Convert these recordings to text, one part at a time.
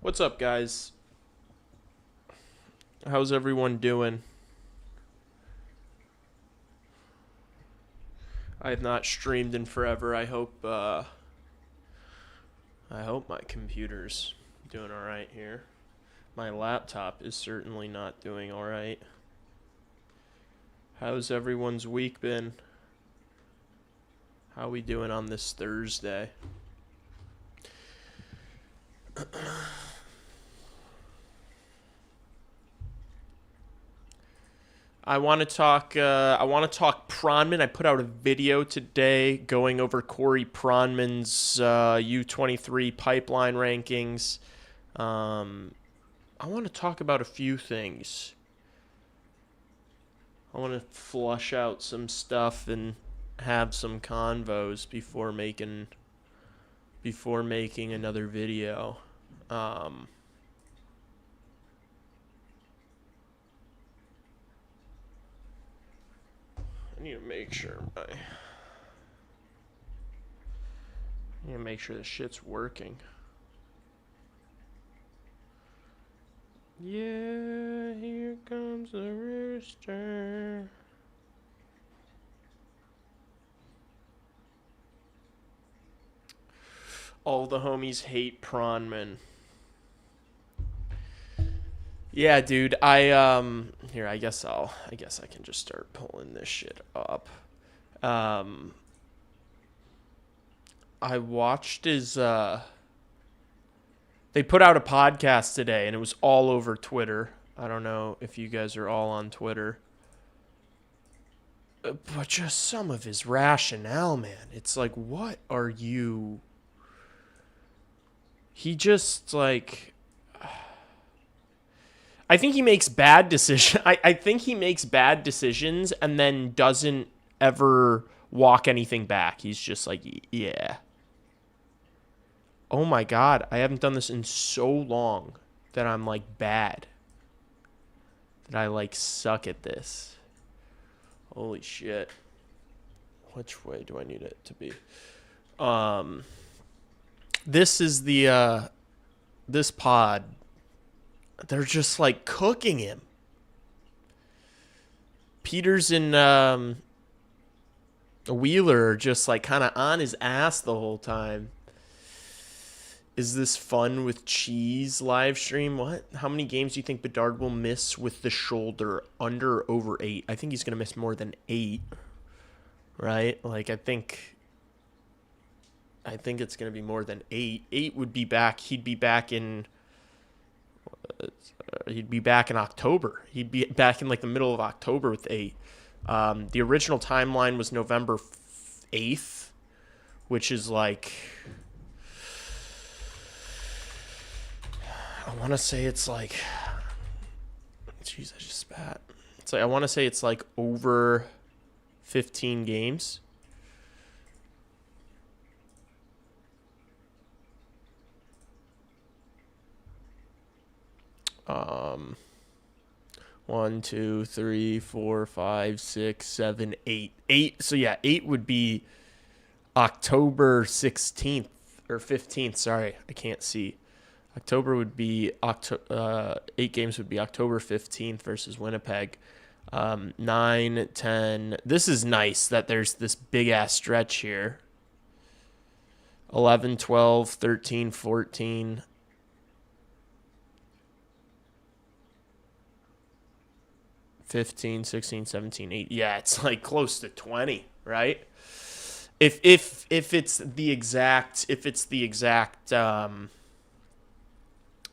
What's up, guys? How's everyone doing? I have not streamed in forever. I hope my computer's doing all right here. My laptop is certainly not doing all right. How's everyone's week been? How we doing on this Thursday? I want to talk. Pronman. I put out a video today going over Corey Pronman's U23 pipeline rankings. I want to talk about a few things. I want to flush out some stuff and have some convos before making another video. I need to make sure this shit's working. Yeah, here comes the rooster. All the homies hate Pronman. Yeah, dude. Here. I guess I can just start pulling this shit up. I watched his. They put out a podcast today, and it was all over Twitter. I don't know if you guys are all on Twitter, but just some of his rationale, man. It's like, what are you? He just like. I think he makes bad decisions. I think he makes bad decisions and then doesn't ever walk anything back. He's just like, yeah. Oh my God, I haven't done this in so long that I'm like bad. That I like suck at this. Holy shit. Which way do I need it to be? This is this pod. They're just like cooking him. Peters and Wheeler are just like kind of on his ass the whole time. Is this fun with cheese live stream? What? How many games do you think Bedard will miss with the shoulder? Under or over 8? I think he's going to miss more than 8. Right? Like, I think it's going to be more than 8. 8 would be back. He'd be back in October. He'd be back in like the middle of October with 8. The original timeline was November 8th, which is like, I want to say it's like, jeez, I just spat. It's like, I want to say it's like over 15 games. One, 2, 3, 4, 5, 6, 7, 8. 8. So yeah, 8 would be October 16th or 15th. Sorry, I can't see. October would be 8 games would be October 15th versus Winnipeg. 9, 10. This is nice that there's this big ass stretch here. 11, 12, 13, 14. 15, 16, 17, 8. Yeah, it's like close to 20, right? If it's the exact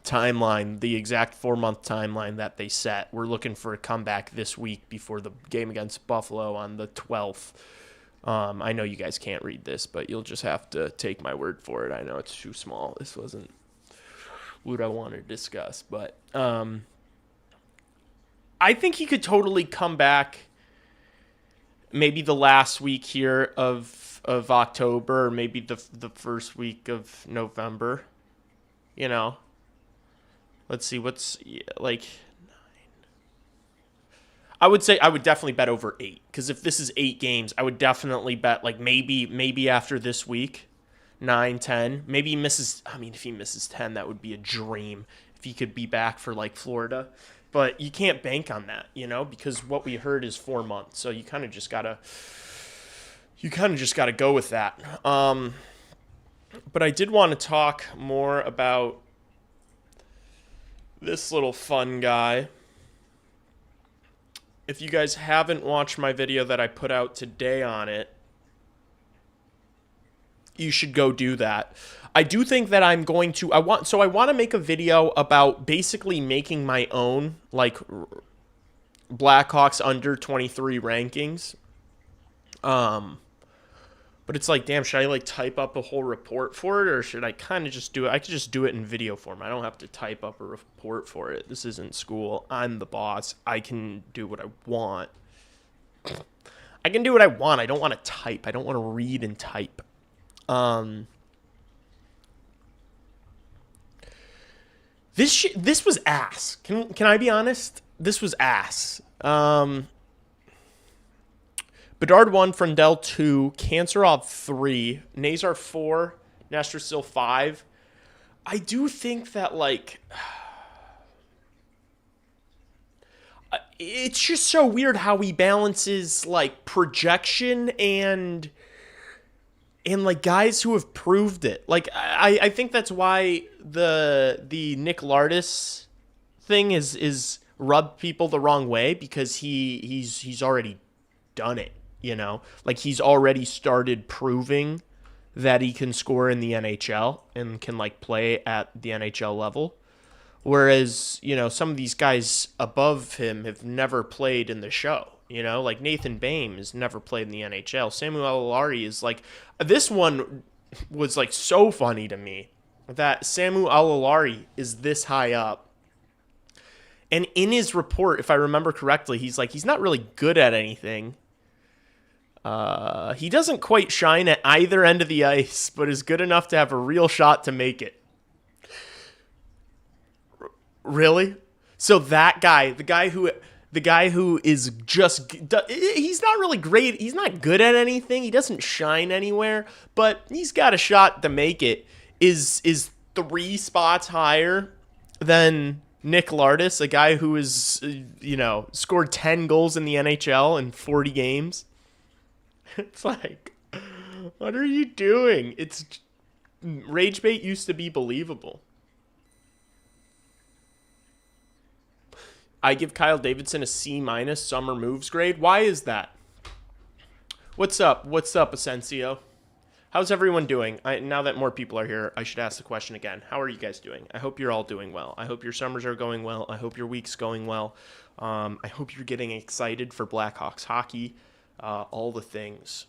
timeline, the exact 4-month timeline that they set, we're looking for a comeback this week before the game against Buffalo on the 12th. I know you guys can't read this, but you'll just have to take my word for it. I know it's too small. This wasn't what I wanted to discuss, but I think he could totally come back maybe the last week here of October, or maybe the first week of November. You know, let's see what's like 9. I would say I would definitely bet over 8, because if this is 8 games, I would definitely bet like maybe after this week, 9, 10. Maybe he misses. I mean, if he misses 10, that would be a dream if he could be back for like Florida. But you can't bank on that, because what we heard is 4 months. So you kind of just gotta go with that. But I did want to talk more about this little fun guy. If you guys haven't watched my video that I put out today on it, you should go do that. I do think that I'm going to, I want to make a video about basically making my own, like, Blackhawks under 23 rankings. But it's like, damn, should I like type up a whole report for it, or should I kind of just do it? I could just do it in video form. I don't have to type up a report for it. This isn't school. I'm the boss. I can do what I want. I can do what I want. I don't want to type. I don't want to read and type. This was ass. Can I be honest? This was ass. Bedard 1, Frendell 2, Kanserov 3, Nazar 4, Nestrasil 5. I do think that, like, it's just so weird how he balances, like, projection and like, guys who have proved it. Like, I think that's why the Nick Lardis thing is rubbed people the wrong way, because he's already done it. Like, he's already started proving that he can score in the NHL and can, like, play at the NHL level. Whereas, some of these guys above him have never played in the show. Like Nathan Bain has never played in the NHL. Samuel Alari is like, this one was like so funny to me that Samuel Alari is this high up. And in his report, if I remember correctly, he's like, he's not really good at anything. He doesn't quite shine at either end of the ice, but is good enough to have a real shot to make it. Really? So that guy, the guy who is just, he's not really great. He's not good at anything. He doesn't shine anywhere, but he's got a shot to make it, is 3 spots higher than Nick Lardis, a guy who is, scored 10 goals in the NHL in 40 games. It's like, what are you doing? Rage bait used to be believable. I give Kyle Davidson a C- summer moves grade. Why is that? What's up? What's up, Asensio? How's everyone doing? Now that more people are here, I should ask the question again. How are you guys doing? I hope you're all doing well. I hope your summers are going well. I hope your week's going well. I hope you're getting excited for Blackhawks hockey. All the things.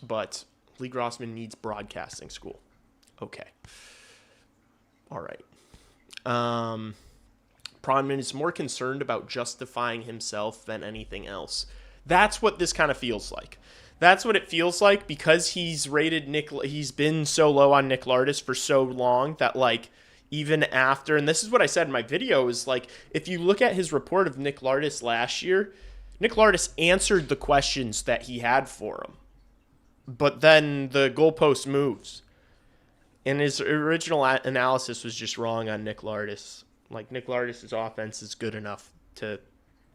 But Lee Grossman needs broadcasting school. Okay. All right. Pronman is more concerned about justifying himself than anything else. That's what this kind of feels like. That's what it feels like, because he's been so low on Nick Lardis for so long that, like, even after, and this is what I said in my video, is like, if you look at his report of Nick Lardis last year, Nick Lardis answered the questions that he had for him. But then the goalpost moves. And his original analysis was just wrong on Nick Lardis. Like, Nick Lardis' offense is good enough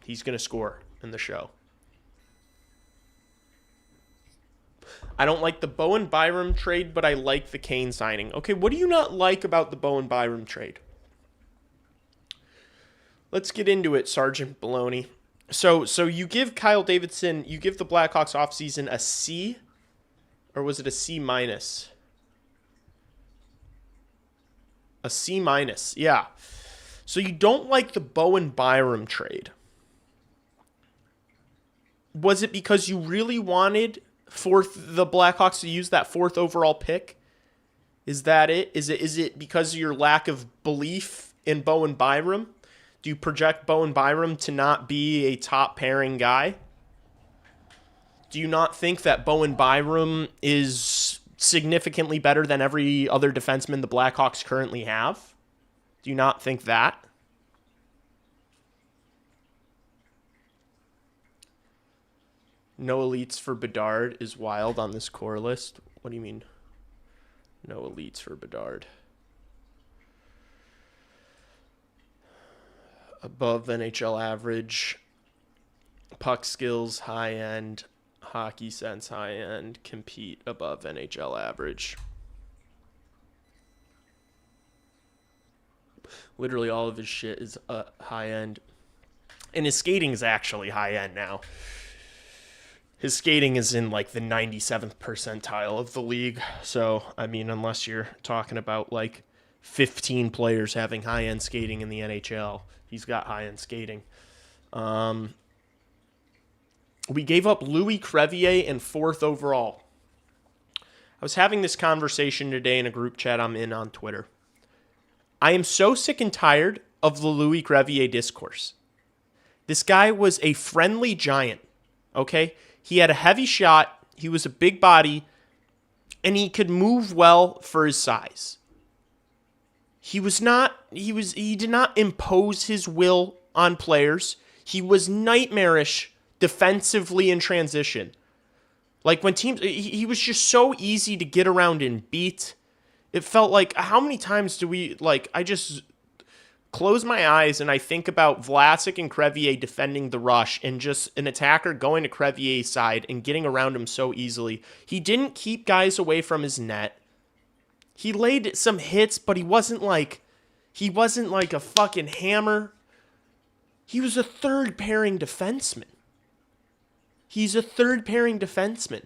he's going to score in the show. I don't like the Bowen Byram trade, but I like the Kane signing. Okay, what do you not like about the Bowen Byram trade? Let's get into it, Sergeant Baloney. So you give Kyle Davidson, you give the Blackhawks offseason a C, or was it a C-? A C-, yeah. So you don't like the Bowen Byram trade. Was it because you really wanted the Blackhawks to use that 4th overall pick? Is that it? Is it because of your lack of belief in Bowen Byram? Do you project Bowen Byram to not be a top pairing guy? Do you not think that Bowen Byram is significantly better than every other defenseman the Blackhawks currently have? Do you not think that? No elites for Bedard is wild on this core list. What do you mean? No elites for Bedard. Above NHL average. Puck skills, high end. Hockey sense, high end. Compete above NHL average. Literally all of his shit is high end. And his skating is actually high end now. His skating is in like the 97th percentile of the league. So, I mean, unless you're talking about like 15 players having high end skating in the NHL, he's got high end skating. We gave up Louis Crevier and 4th overall. I was having this conversation today in a group chat I'm in on Twitter. I am so sick and tired of the Louis Crevier discourse. This guy was a friendly giant, okay? He had a heavy shot, he was a big body, and he could move well for his size. He did not impose his will on players. He was nightmarish defensively in transition. Like when teams, he was just so easy to get around and beat. It felt like, how many times do we, like, I just close my eyes and I think about Vlasic and Crevier defending the rush and just an attacker going to Crevier's side and getting around him so easily. He didn't keep guys away from his net. He laid some hits, but he wasn't like a fucking hammer. He was a third pairing defenseman. He's a third pairing defenseman.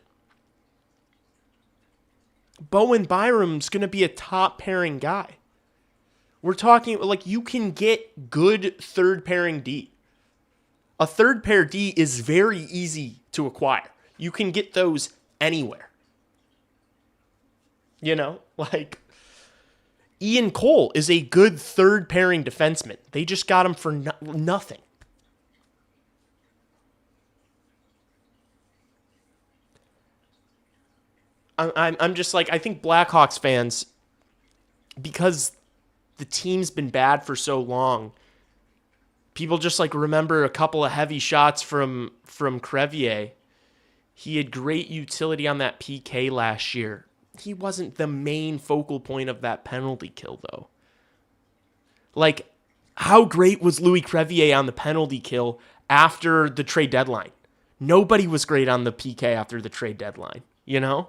Bowen Byram's going to be a top pairing guy. We're talking like you can get good third pairing D. A third pair D is very easy to acquire. You can get those anywhere. You know, like Ian Cole is a good third pairing defenseman. They just got him for nothing. I'm just like, I think Blackhawks fans, because the team's been bad for so long, people just like remember a couple of heavy shots from Crevier. He had great utility on that PK last year. He wasn't the main focal point of that penalty kill, though. Like, how great was Louis Crevier on the penalty kill after the trade deadline? Nobody was great on the PK after the trade deadline, you know?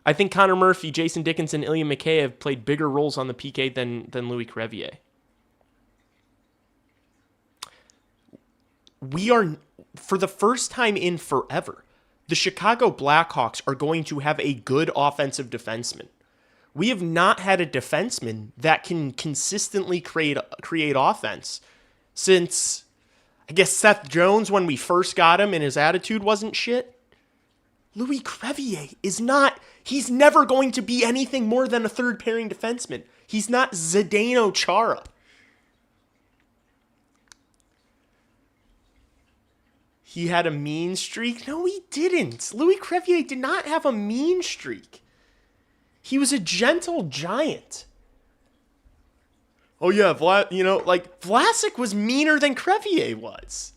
I think Connor Murphy, Jason Dickinson, Ilya Mikheyev played bigger roles on the PK than Louis Crevier. We are, for the first time in forever, the Chicago Blackhawks are going to have a good offensive defenseman. We have not had a defenseman that can consistently create offense since, I guess, Seth Jones when we first got him and his attitude wasn't shit. Louis Crevier is not, he's never going to be anything more than a third pairing defenseman. He's not Zdeno Chara. He had a mean streak? No, he didn't. Louis Crevier did not have a mean streak. He was a gentle giant. Oh yeah, Vlasic was meaner than Crevier was.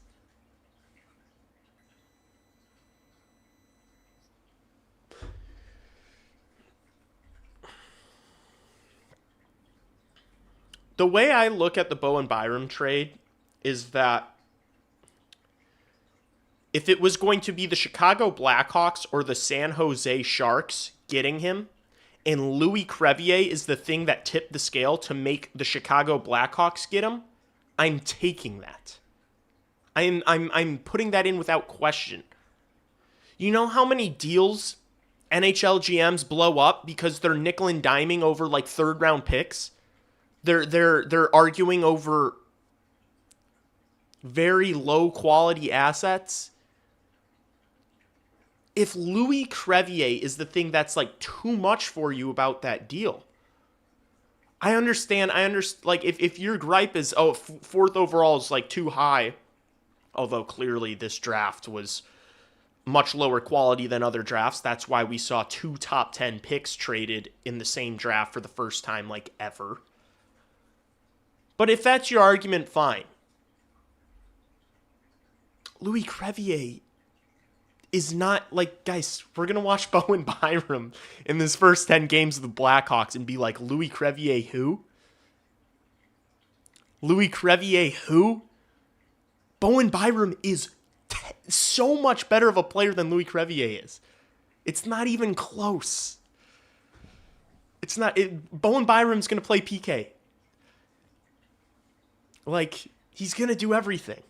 The way I look at the Bowen Byram trade is that if it was going to be the Chicago Blackhawks or the San Jose Sharks getting him, and Louis Crevier is the thing that tipped the scale to make the Chicago Blackhawks get him, I'm taking that. I'm putting that in without question. You know how many deals NHL GMs blow up because they're nickel and diming over like third round picks? They're arguing over very low quality assets. If Louis Crevier is the thing that's like too much for you about that deal, I understand. Like if your gripe is, 4th overall is like too high, although clearly this draft was much lower quality than other drafts. That's why we saw 2 top 10 picks traded in the same draft for the first time like ever. But if that's your argument, fine. Louis Crevier is not like, guys, we're going to watch Bowen Byram in this first 10 games of the Blackhawks and be like, Louis Crevier who? Louis Crevier who? Bowen Byram is so much better of a player than Louis Crevier is. It's not even close. It's not. Bowen Byram's going to play PK. Like, he's going to do everything.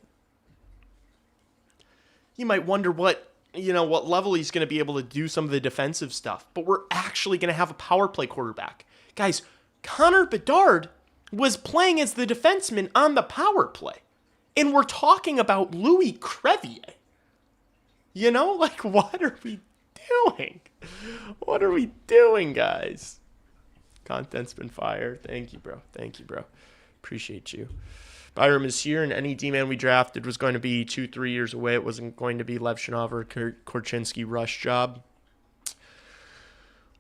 You might wonder what level he's going to be able to do some of the defensive stuff. But we're actually going to have a power play quarterback. Guys, Connor Bedard was playing as the defenseman on the power play. And we're talking about Louis Crevier. Like, what are we doing? What are we doing, guys? Content's been fired. Thank you, bro. Appreciate you. Byram is here, and any D-man we drafted was going to be 2-3 years away. It wasn't going to be Lev Shinov or Korchinski rush job.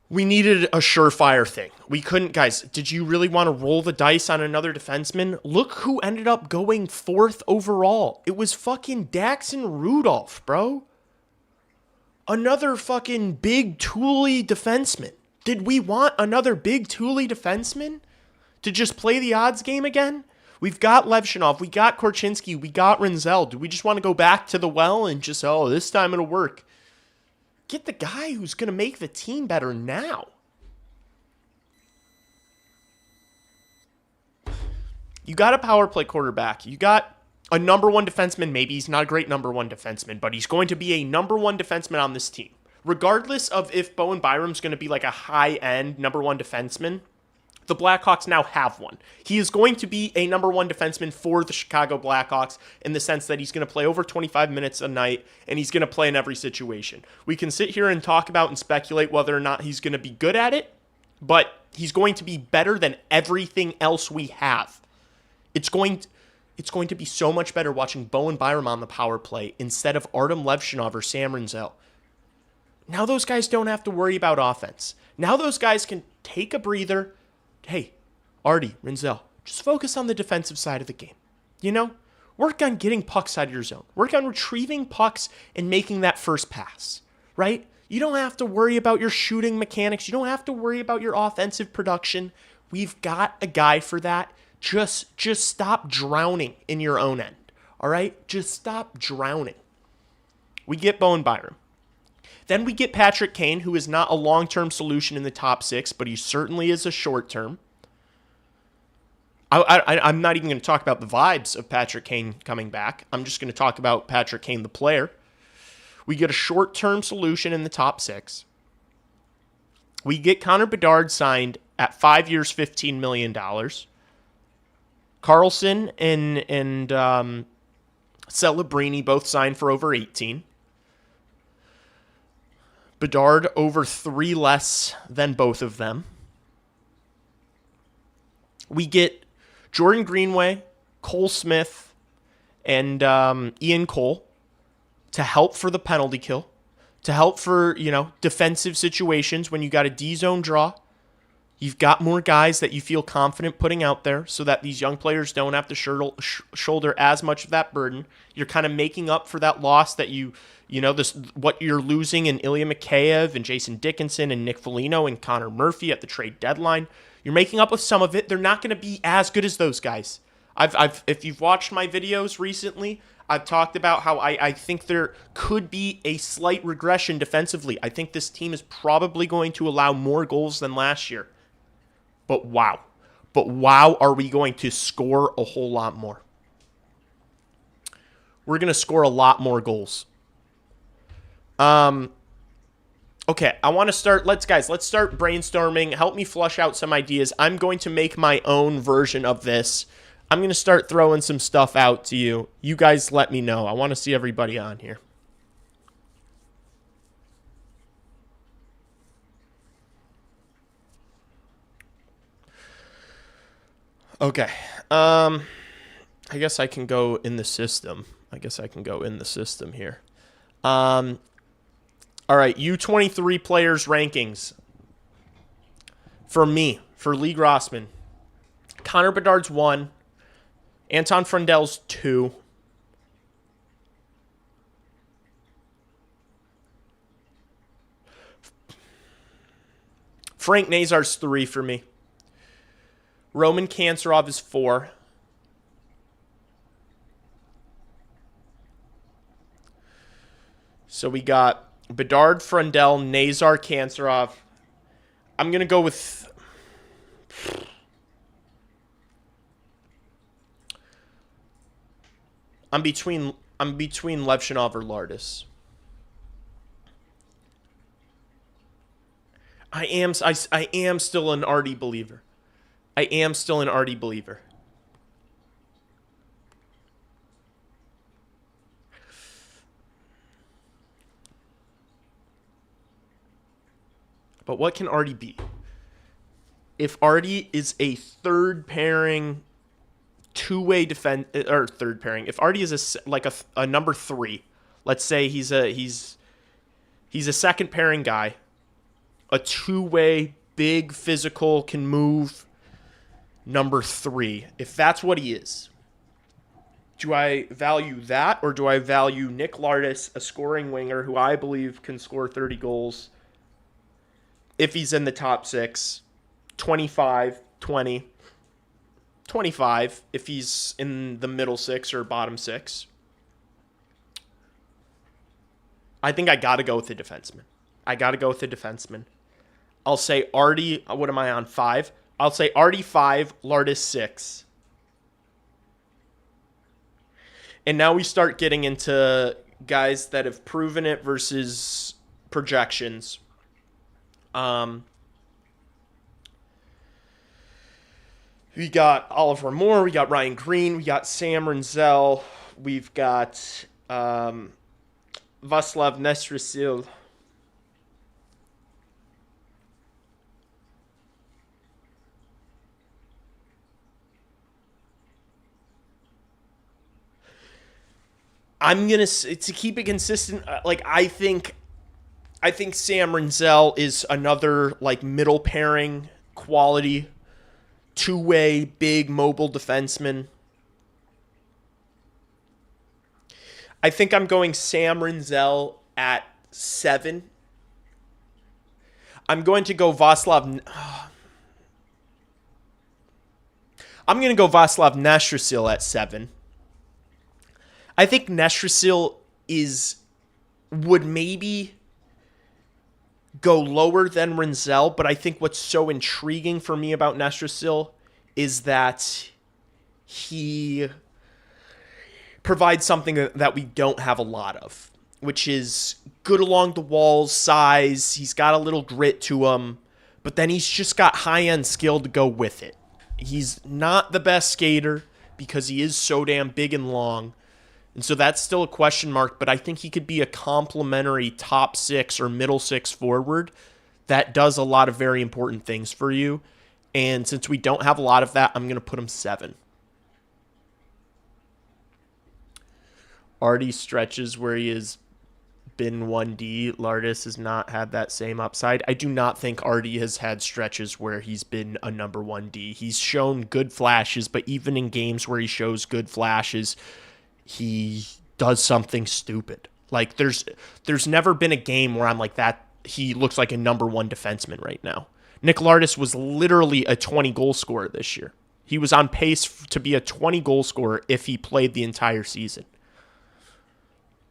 We needed a surefire thing. We couldn't, guys. Did you really want to roll the dice on another defenseman? Look who ended up going 4th overall. It was fucking Daxon Rudolph, bro. Another fucking big tooly defenseman. Did we want another big tooly defenseman to just play the odds game again? We've got Levshinov, we got Korchinski, we got Rinzel. Do we just want to go back to the well and just, this time it'll work? Get the guy who's going to make the team better now. You got a power play quarterback. You got a number 1 defenseman. Maybe he's not a great number 1 defenseman, but he's going to be a number 1 defenseman on this team. Regardless of if Bowen Byram's going to be like a high-end number 1 defenseman, the Blackhawks now have one. He is going to be a number 1 defenseman for the Chicago Blackhawks in the sense that he's going to play over 25 minutes a night, and he's going to play in every situation. We can sit here and talk about and speculate whether or not he's going to be good at it, but he's going to be better than everything else we have. It's going to be so much better watching Bowen Byram on the power play instead of Artem Levshinov or Sam Rinzel. Now those guys don't have to worry about offense. Now those guys can take a breather. Hey, Artie, Rinzel, just focus on the defensive side of the game. Work on getting pucks out of your zone. Work on retrieving pucks and making that first pass, right? You don't have to worry about your shooting mechanics. You don't have to worry about your offensive production. We've got a guy for that. Just stop drowning in your own end, all right? Just stop drowning. We get Bowen Byram. Then we get Patrick Kane, who is not a long-term solution in the top 6, but he certainly is a short-term. I'm not even going to talk about the vibes of Patrick Kane coming back. I'm just going to talk about Patrick Kane, the player. We get a short-term solution in the top 6. We get Connor Bedard signed at 5 years, $15 million. Carlson and Celebrini both signed for over 18. Bedard over 3 less than both of them. We get Jordan Greenway, Cole Smith, and Ian Cole to help for the penalty kill, to help for, defensive situations when you got a D-zone draw. You've got more guys that you feel confident putting out there so that these young players don't have to shoulder as much of that burden. You're kind of making up for that loss that what you're losing in Ilya Mikheyev and Jason Dickinson and Nick Foligno and Connor Murphy at the trade deadline. You're making up with some of it. They're not going to be as good as those guys. If you've watched my videos recently, I've talked about how I think there could be a slight regression defensively. I think this team is probably going to allow more goals than last year. But wow, are we going to score a whole lot more? We're going to score a lot more goals. Okay, I want to start. Let's start brainstorming. Help me flush out some ideas. I'm going to make my own version of this. I'm going to start throwing some stuff out to you. You guys let me know. I want to see everybody on here. Okay. I guess I can go in the system. Here. All right, U23 players rankings. For me, for Lee Grossman, Connor Bedard's 1, Anton Frundel's 2, Frank Nazar's 3 for me. Roman Kanserov is 4. So we got Bedard, Frundell, Nazar, Kanserov. I'm going to go with... I'm between Levchinov or Lardis. I am still an Artie believer. I am still an Artie believer. But what can Artie be? If Artie is a third pairing, two-way defense, or third pairing, if Artie is a number 3, let's say he's a second pairing guy, a two-way, big, physical, can move, number 3. If that's what he is, do I value that, or do I value Nick Lardis, a scoring winger who I believe can score 30 goals if he's in the top 6, 25, 20, 25 if he's in the middle 6 or bottom 6? I think I got to go with the defenseman. I'll say Artie, what am I on, 5? I'll say Artie 5, Lardis 6. And now we start getting into guys that have proven it versus projections. We got Oliver Moore, we got Ryan Green, we got Sam Renzel, we've got Vaslav Nestrasil. I'm gonna to keep it consistent. I think Sam Renzel is another middle pairing quality, two-way, big, mobile defenseman. I think I'm going Sam Renzel at 7. I'm going to go Vaslav Nestrasil at 7. I think Nestrasil would maybe go lower than Renzel, but I think what's so intriguing for me about Nestrasil is that he provides something that we don't have a lot of, which is good along the walls, size. He's got a little grit to him, but then he's just got high-end skill to go with it. He's not the best skater because he is so damn big and long, and so that's still a question mark, but I think he could be a complimentary top 6 or middle 6 forward that does a lot of very important things for you. And since we don't have a lot of that, I'm going to put him 7. Artie stretches where he has been 1D. Lardis has not had that same upside. I do not think Artie has had stretches where he's been a number 1D. He's shown good flashes, but even in games where he shows good flashes, he does something stupid. There's never been a game where I'm like that. He looks like a number 1 defenseman right now. Nick Lardis was literally a 20-goal scorer this year. He was on pace to be a 20-goal scorer if he played the entire season.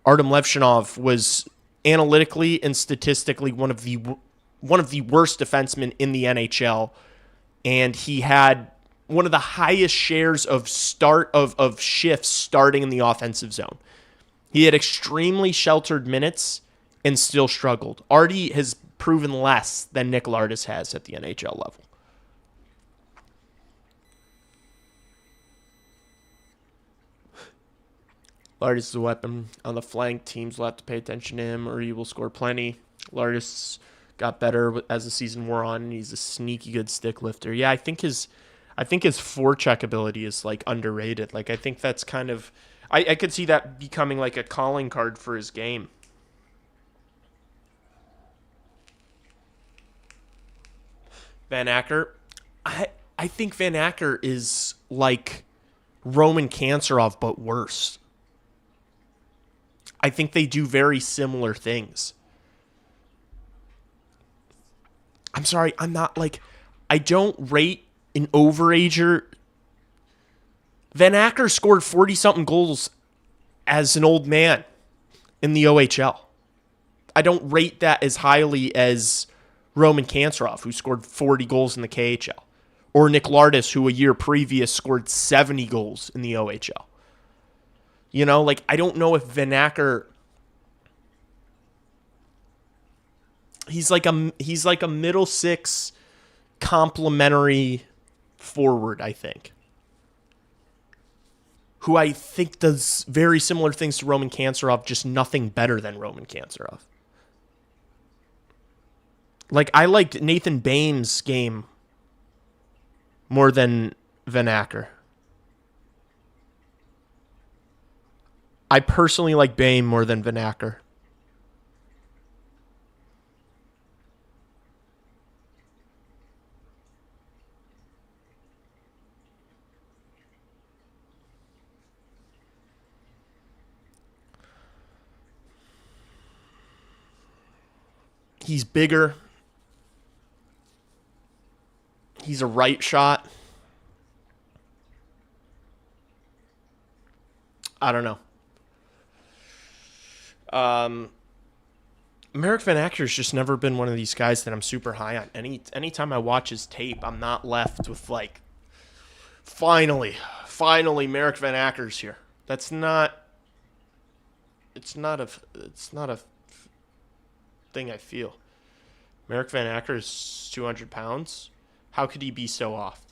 Artem Levchinov was analytically and statistically one of the worst defensemen in the NHL, and he had one of the highest shares of shifts starting in the offensive zone. He had extremely sheltered minutes and still struggled. Artie has proven less than Nick Lardis has at the NHL level. Lardis is a weapon on the flank. Teams will have to pay attention to him or he will score plenty. Lardis got better as the season wore on, and he's a sneaky good stick lifter. Yeah, I think his forecheck ability is underrated. I think that's kind of I could see that becoming a calling card for his game. Van Acker. I think Van Acker is like Roman Kanserov, but worse. I think they do very similar things. I'm sorry, I'm not like, I don't rate an overager. Van Acker scored 40-something goals as an old man in the OHL. I don't rate that as highly as Roman Kanserov, who scored 40 goals in the KHL, or Nick Lardis, who a year previous scored 70 goals in the OHL. You know, like, I don't know if Van Acker, he's like a middle six complimentary forward, I think, who I think does very similar things to Roman Kanserov, just nothing better than Roman Kanserov. Like, I liked Nathan Bain's game more than Van Acker. I personally like Bain more than Van Acker. He's bigger. He's a right shot. I don't know. Merrick Van Acker's just never been one of these guys that I'm super high on. Anytime I watch his tape, I'm not left with like, finally, Merrick Van Acker's here. It's not a thing I feel. Merrick Van Acker is 200 pounds. How could he be so off?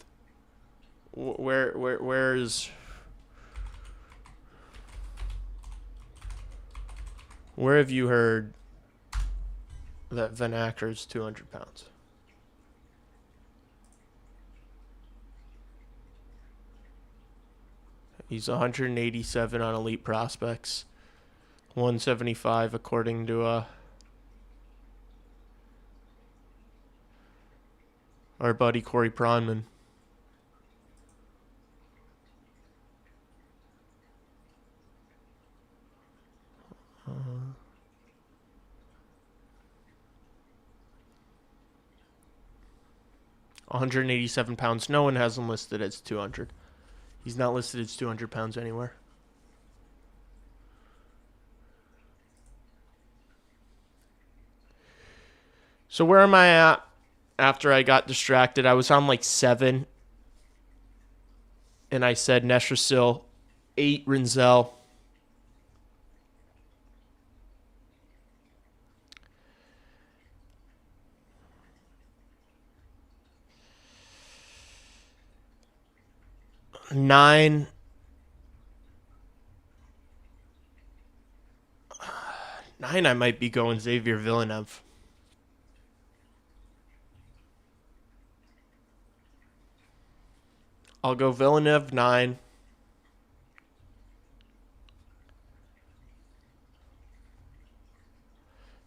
Where have you heard that Van Acker is 200 pounds? He's 187 on Elite Prospects, 175 according to our buddy Corey Pronman. Uh, 187 pounds. No one has him listed as 200. He's not listed as 200 pounds anywhere. So where am I at after I got distracted? I was on like 7. And I said Neshersil, 8 Rinzel. Nine I might be going Xavier Villeneuve. I'll go Villeneuve 9.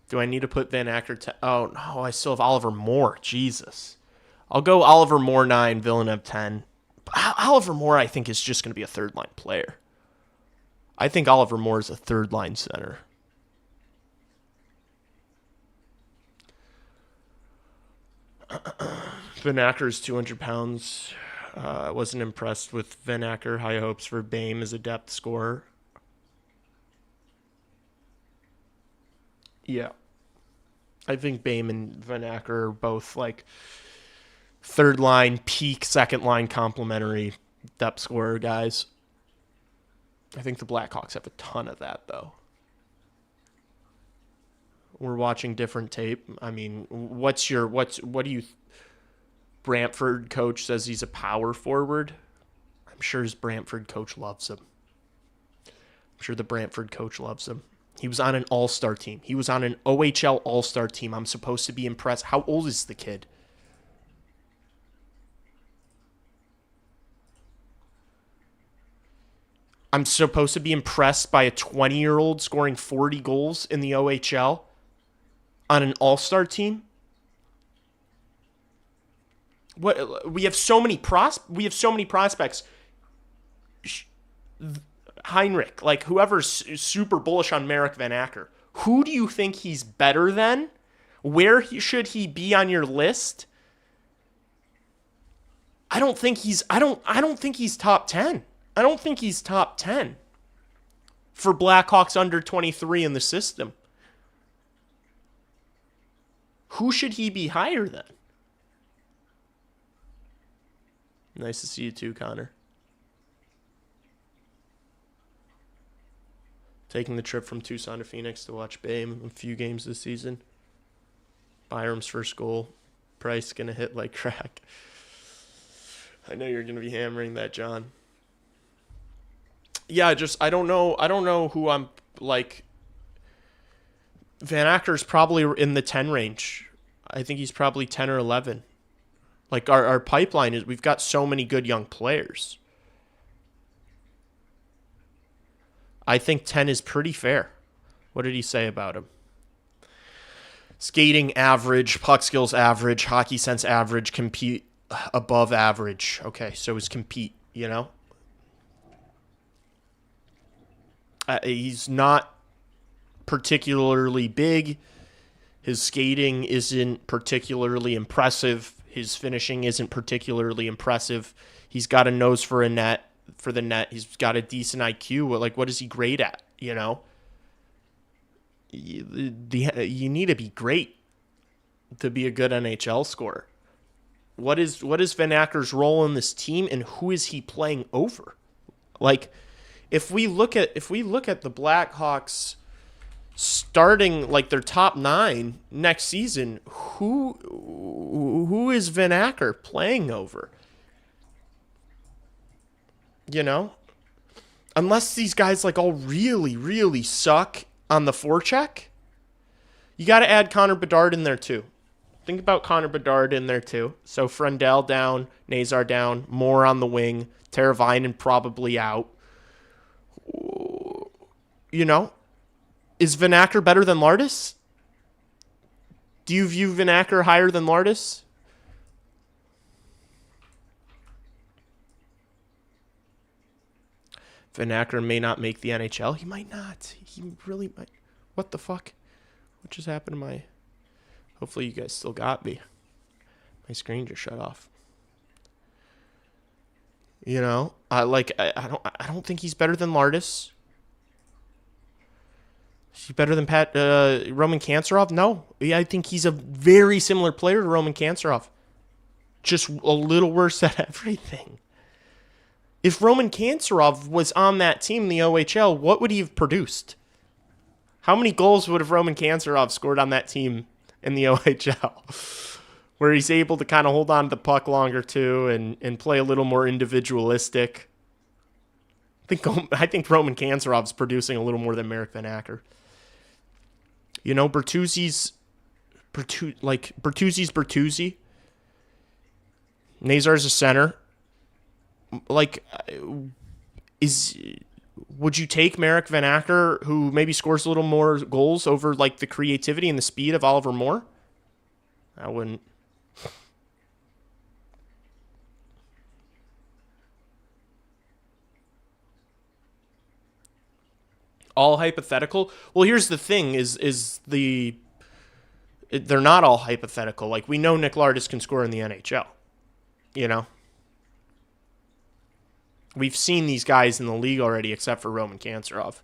Do I need to put Van Acker 10? Oh, no, I still have Oliver Moore. Jesus. I'll go Oliver Moore 9, Villeneuve 10. Oliver Moore, I think, is just going to be a third-line player. I think Oliver Moore is a third-line center. Van Acker is 200 pounds. I wasn't impressed with Van Acker. High hopes for Bame as a depth scorer. Yeah. I think Bame and Van Acker are both like third line, peak second line complementary depth scorer guys. I think the Blackhawks have a ton of that though. We're watching different tape. I mean, what do you Brantford coach says he's a power forward? I'm sure his Brantford coach loves him. I'm sure the Brantford coach loves him. He was on an all-star team. He was on an OHL all-star team. I'm supposed to be impressed. How old is the kid? I'm supposed to be impressed by a 20-year-old scoring 40 goals in the OHL on an all-star team? What we have so many prospects. Heinrich, like whoever's super bullish on Merrick Van Acker, who do you think he's better than? Should he be on your list? I don't think he's top 10. I don't think he's top 10 for Blackhawks under 23 in the system. Who should he be higher than? Nice to see you too, Connor. Taking the trip from Tucson to Phoenix to watch Bame a few games this season. Byram's first goal. Price gonna hit like crack. I know you're gonna be hammering that, John. Yeah, I don't know who I'm like. Van Acker's probably in the 10 range. I think he's probably 10 or 11. Like our pipeline is, we've got so many good young players. I think 10 is pretty fair. What did he say about him? Skating average, puck skills average, hockey sense average, compete above average. Okay, so it's compete, you know? He's not particularly big. His skating isn't particularly impressive. His finishing isn't particularly impressive. He's got a nose for the net. He's got a decent IQ. Like, what is he great at? You know, you need to be great to be a good NHL scorer. What is Van Acker's role in this team, and who is he playing over? Like, if we look at the Blackhawks starting like their top 9 next season, who is Van Acker playing over? You know, unless these guys like all really, really suck on the forecheck, you got to add Connor Bedard in there too. Think about Connor Bedard in there too. So Frendell down, Nazar down, Moore on the wing, Teravainen probably out. You know, is Van Acker better than Lardis? Do you view Van Acker higher than Lardis? Van Acker may not make the NHL. He might not. He really might. What the fuck? What just happened to my... Hopefully you guys still got me. My screen just shut off. You know, I don't think he's better than Lardis. Is he better than Roman Kanserov? No. Yeah, I think he's a very similar player to Roman Kanserov. Just a little worse at everything. If Roman Kanserov was on that team in the OHL, what would he have produced? How many goals would have Roman Kanserov scored on that team in the OHL? Where he's able to kind of hold on to the puck longer too and play a little more individualistic. I think Roman Kanserov's producing a little more than Merrick Van Acker. You know, Bertuzzi's Bertuzzi. Nazar's a center. Like, would you take Merrick Van Acker, who maybe scores a little more goals, over like the creativity and the speed of Oliver Moore? I wouldn't. All hypothetical? Well, here's the thing: they're not all hypothetical. Like, we know Nick Lardis can score in the NHL. You know. We've seen these guys in the league already, except for Roman Kanserov.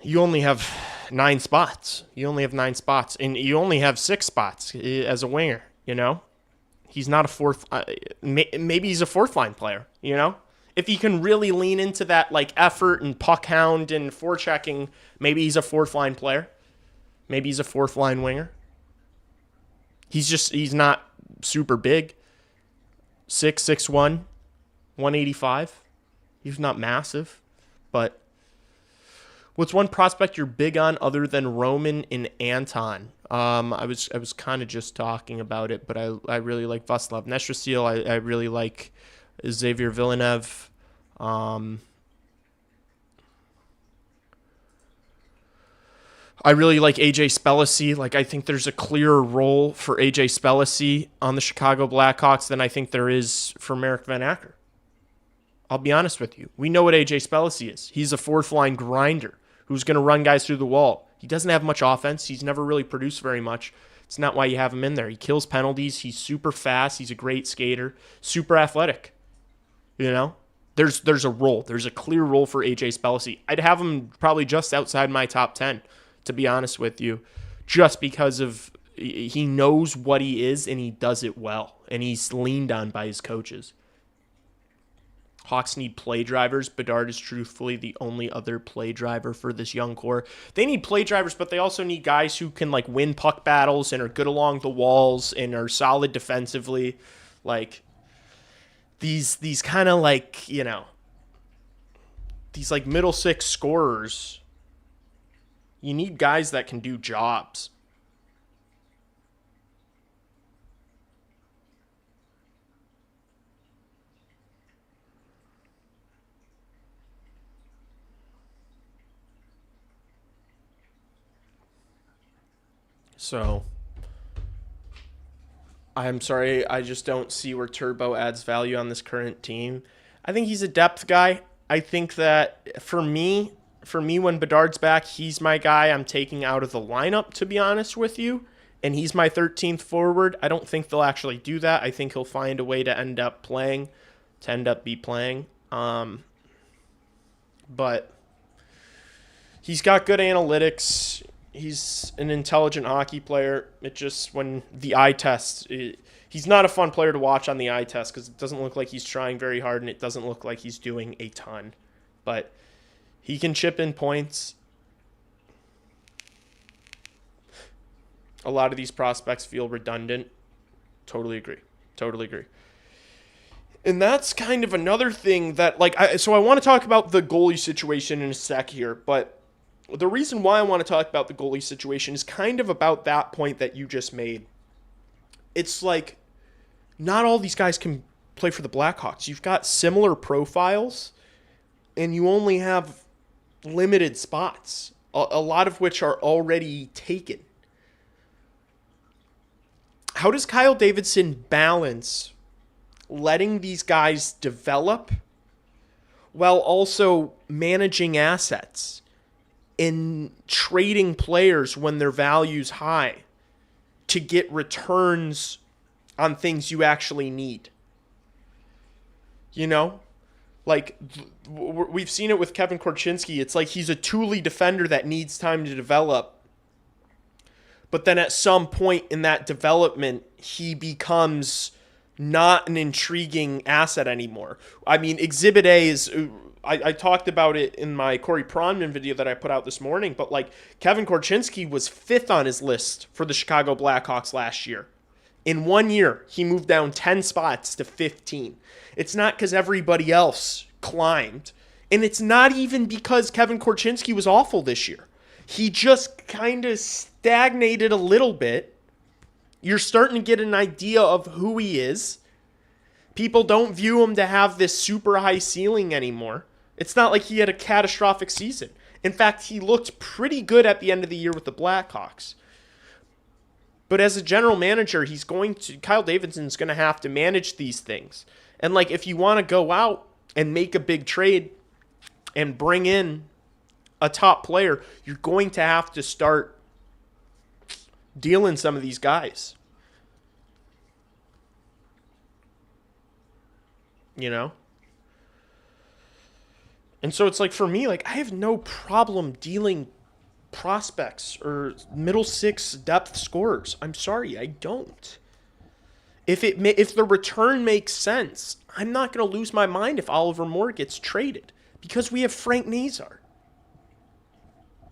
You only have 9 spots. And you only have 6 spots as a winger, you know? He's not a fourth... maybe he's a fourth-line player, you know? If he can really lean into that, like, effort and puck hound and forechecking, maybe he's a fourth-line player. Maybe he's a fourth-line winger. He's not super big. 6'1", 185. He's not massive, but what's one prospect you're big on other than Roman and Anton? I was kind of just talking about it, but I really like Vaslav Nestrasil. I really like Xavier Villeneuve. I really like AJ Spellacy. Like, I think there's a clearer role for AJ Spellacy on the Chicago Blackhawks than I think there is for Merrick Van Acker. I'll be honest with you. We know what AJ Spellacy is. He's a fourth-line grinder who's going to run guys through the wall. He doesn't have much offense. He's never really produced very much. It's not why you have him in there. He kills penalties. He's super fast. He's a great skater. Super athletic. You know? There's a role. There's a clear role for AJ Spellicy. I'd have him probably just outside my top 10, to be honest with you, just because of he knows what he is and he does it well, and he's leaned on by his coaches. Hawks need play drivers. Bedard is truthfully the only other play driver for this young core. They need play drivers, but they also need guys who can like win puck battles and are good along the walls and are solid defensively. Like these kind of like, you know, these like middle six scorers. You need guys that can do jobs. So, I'm sorry, I just don't see where Turbo adds value on this current team. I think he's a depth guy. I think that for me, when Bedard's back, he's my guy I'm taking out of the lineup, to be honest with you. And he's my 13th forward. I don't think they'll actually do that. I think he'll find a way to end up playing. But he's got good analytics. He's an intelligent hockey player. It just, when the eye test, he's not a fun player to watch on the eye test because it doesn't look like he's trying very hard and it doesn't look like he's doing a ton. But he can chip in points. A lot of these prospects feel redundant. Totally agree. And that's kind of another thing that, like, so I want to talk about the goalie situation in a sec here, but the reason why I want to talk about the goalie situation is kind of about that point that you just made. It's like, not all these guys can play for the Blackhawks. You've got similar profiles, and you only have limited spots, a lot of which are already taken. How does Kyle Davidson balance letting these guys develop while also managing assets and trading players when their value's high to get returns on things you actually need? You know? Like, we've seen it with Kevin Korchinski. It's like he's a tooly defender that needs time to develop. But then at some point in that development, he becomes not an intriguing asset anymore. I mean, Exhibit A is... I talked about it in my Corey Pronman video that I put out this morning, but like Kevin Korchinski was 5th on his list for the Chicago Blackhawks last year. In 1 year, he moved down 10 spots to 15. It's not because everybody else climbed, and it's not even because Kevin Korchinski was awful this year. He just kind of stagnated a little bit. You're starting to get an idea of who he is. People don't view him to have this super high ceiling anymore. It's not like he had a catastrophic season. In fact, he looked pretty good at the end of the year with the Blackhawks. But as a general manager, Kyle Davidson's going to have to manage these things. And like, if you want to go out and make a big trade and bring in a top player, you're going to have to start dealing some of these guys. You know? And so it's like, for me, like, I have no problem dealing prospects or middle six depth scorers. I'm sorry, I don't. If the return makes sense, I'm not going to lose my mind if Oliver Moore gets traded because we have Frank Nazar.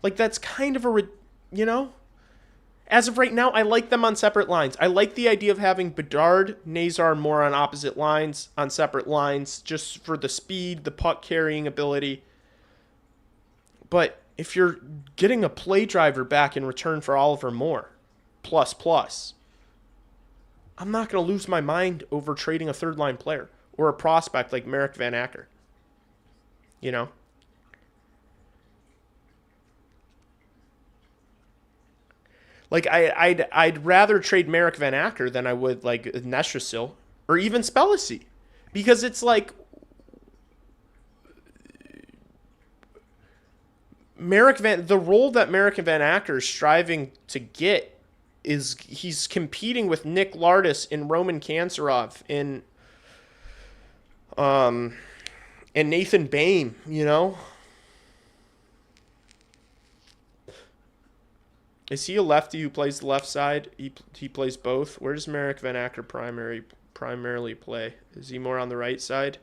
Like, that's kind of you know? As of right now, I like them on separate lines. I like the idea of having Bedard, Nazar, Moore on opposite lines, on separate lines, just for the speed, the puck carrying ability. But if you're getting a play driver back in return for Oliver Moore, plus, I'm not going to lose my mind over trading a third-line player or a prospect like Marek Van Acker. You know? Like, I'd rather trade Marek Van Acker than I would, like, Nestrasil or even Spellicy. Because it's like, the role that Merrick Van Acker is striving to get is he's competing with Nick Lardis and Roman Kanserov and Nathan Bain, you know? Is he a lefty who plays the left side? He plays both. Where does Merrick Van Acker primarily play? Is he more on the right side?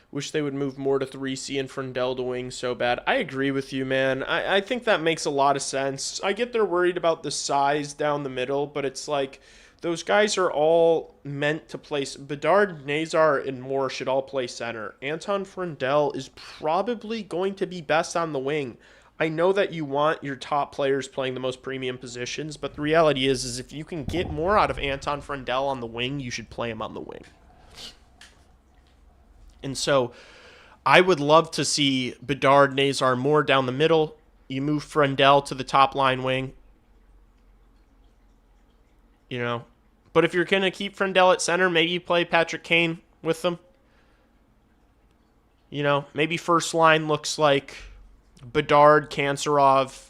Wish they would move more to 3C and Frendell to wing so bad. I agree with you, man. I think that makes a lot of sense. I get they're worried about the size down the middle, but it's like those guys are all meant to play. Bedard, Nazar, and Moore should all play center. Anton Frendell is probably going to be best on the wing. I know that you want your top players playing the most premium positions, but the reality is if you can get more out of Anton Frendell on the wing, you should play him on the wing. And so I would love to see Bedard, Nazar, Moore down the middle. You move Frendell to the top line wing. You know. But if you're going to keep Frendell at center, maybe you play Patrick Kane with them. You know, maybe first line looks like Bedard, Kanserov,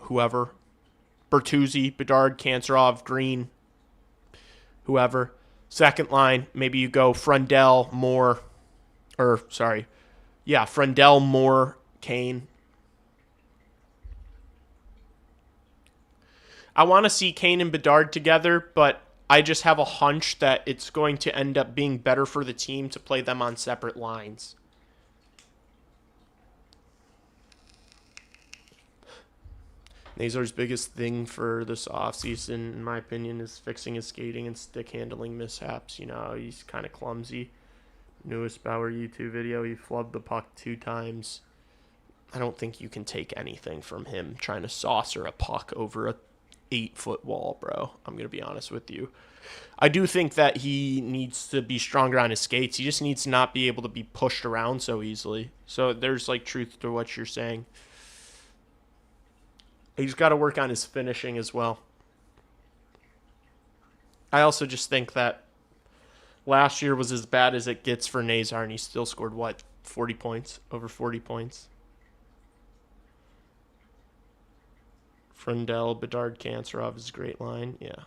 whoever. Bertuzzi, Bedard, Kanserov, Green, whoever. Second line, maybe you go Frendell, Moore, Frendell, Moore, Kane. I want to see Kane and Bedard together, but I just have a hunch that it's going to end up being better for the team to play them on separate lines. Nazar's biggest thing for this offseason, in my opinion, is fixing his skating and stick handling mishaps. You know, he's kind of clumsy. Newest Bauer YouTube video, he flubbed the puck 2 times. I don't think you can take anything from him trying to saucer a puck over a 8-foot wall, bro. I'm going to be honest with you. I do think that he needs to be stronger on his skates. He just needs to not be able to be pushed around so easily. So there's like truth to what you're saying. He's got to work on his finishing as well. I also just think that last year was as bad as it gets for Nazar, and he still scored, 40 points? Over 40 points. Frendell, Bedard, Kanserov is a great line. Yeah.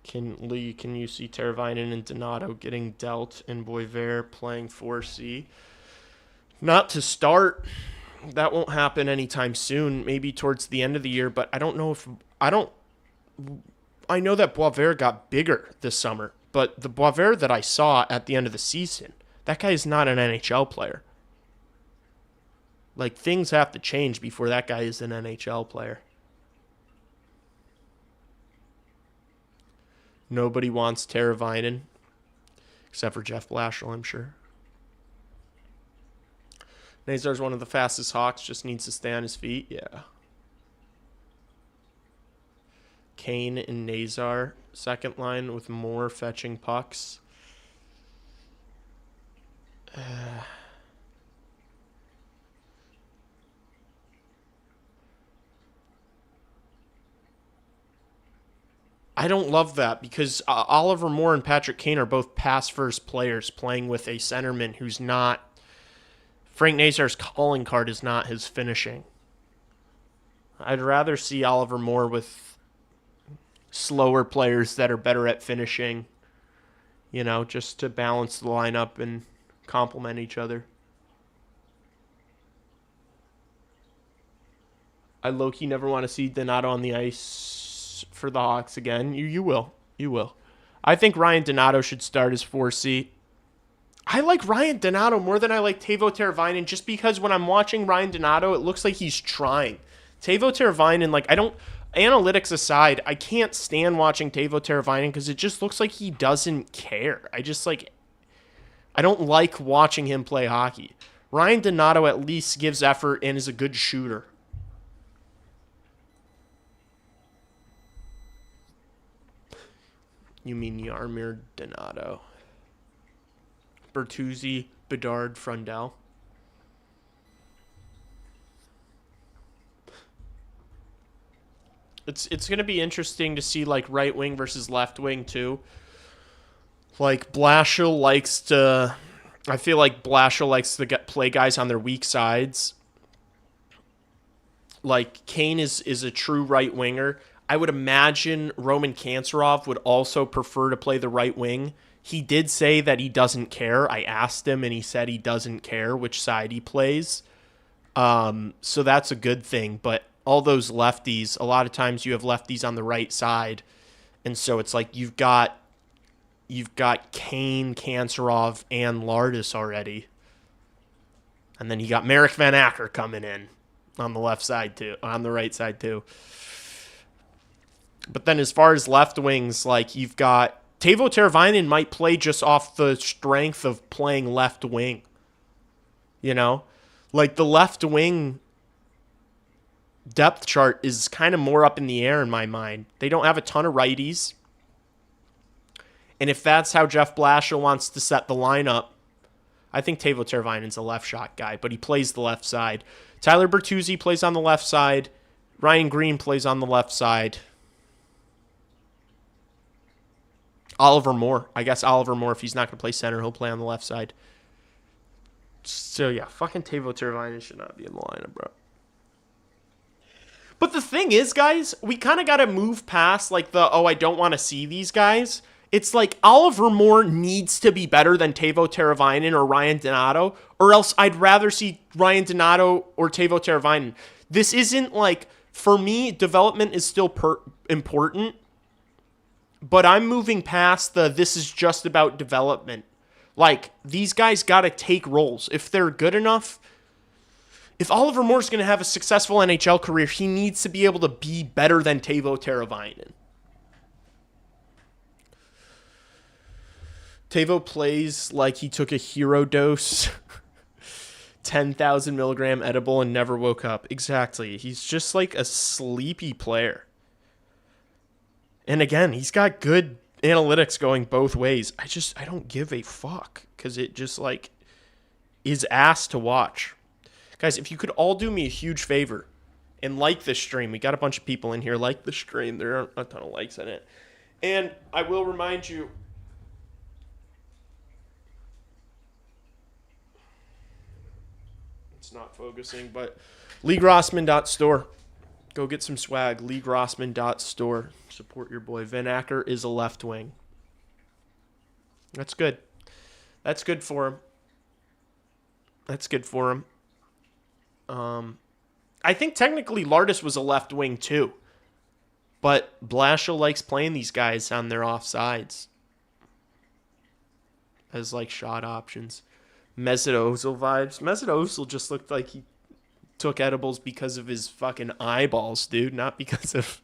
Can you see Teravainen and Donato getting dealt and Boisvert playing 4C? Not to start. That won't happen anytime soon. Maybe towards the end of the year, but I don't know if... I know that Boisvert got bigger this summer, but the Boisvert that I saw at the end of the season, that guy is not an NHL player. Like, things have to change before that guy is an NHL player. Nobody wants Teravainen, except for Jeff Blashill, I'm sure. Nazar's one of the fastest Hawks, just needs to stay on his feet. Yeah. Kane and Nazar, second line with Moore fetching pucks. I don't love that because Oliver Moore and Patrick Kane are both pass-first players playing with a centerman who's not... Frank Nazar's calling card is not his finishing. I'd rather see Oliver Moore with slower players that are better at finishing, you know, just to balance the lineup and complement each other. I low-key never want to see Donato on the ice for the Hawks again. You will. You will. I think Ryan Donato should start as 4C. I like Ryan Donato more than I like Teuvo Teravainen just because when I'm watching Ryan Donato, it looks like he's trying. Teuvo Teravainen, like, I don't... Analytics aside, I can't stand watching Teuvo Teravainen because it just looks like he doesn't care. I don't like watching him play hockey. Ryan Donato at least gives effort and is a good shooter. You mean Yarmir Donato? Bertuzzi, Bedard, Frundell. It's gonna be interesting to see like right wing versus left wing too. Like Blashill likes to, I feel like Blashill likes to play guys on their weak sides. Like Kane is a true right winger. I would imagine Roman Kanserov would also prefer to play the right wing. He did say that he doesn't care. I asked him and he said he doesn't care which side he plays. So that's a good thing. But all those lefties, a lot of times you have lefties on the right side. And so it's like you've got Kane, Kanserov, and Lardis already. And then you got Marek Van Acker coming in on the left side too, on the right side too. But then as far as left wings, like you've got Teuvo Teravainen might play just off the strength of playing left wing. You know? Like the left wing depth chart is kind of more up in the air in my mind. They don't have a ton of righties. And if that's how Jeff Blashill wants to set the lineup, I think Teuvo Teravainen's a left shot guy, but he plays the left side. Tyler Bertuzzi plays on the left side. Ryan Green plays on the left side. Oliver Moore. I guess Oliver Moore, if he's not going to play center, he'll play on the left side. So, yeah, fucking Teuvo Teravainen should not be in the lineup, bro. But the thing is, guys, we kind of got to move past, like, I don't want to see these guys. It's like Oliver Moore needs to be better than Teuvo Teravainen or Ryan Donato, or else I'd rather see Ryan Donato or Teuvo Teravainen. This isn't like, for me, development is still important, but I'm moving past this is just about development. Like, these guys got to take roles. If they're good enough, if Oliver Moore's going to have a successful NHL career, he needs to be able to be better than Teuvo Teravainen. Teuvo plays like he took a hero dose, 10,000 milligram edible and never woke up. Exactly. He's just like a sleepy player. And again, he's got good analytics going both ways. I don't give a fuck because it just like is ass to watch. Guys, if you could all do me a huge favor and like this stream. We got a bunch of people in here like the stream. There aren't a ton of likes in it. And I will remind you, not focusing, but LeeGrossman.store. Go get some swag. LeeGrossman.store. Support your boy. Van Acker is a left wing. That's good. That's good for him. That's good for him. I think technically Lardis was a left wing too. But Blashill likes playing these guys on their offsides as like shot options. Mesut Ozil vibes. Mesut Ozil just looked like he took edibles because of his fucking eyeballs, dude. Not because of,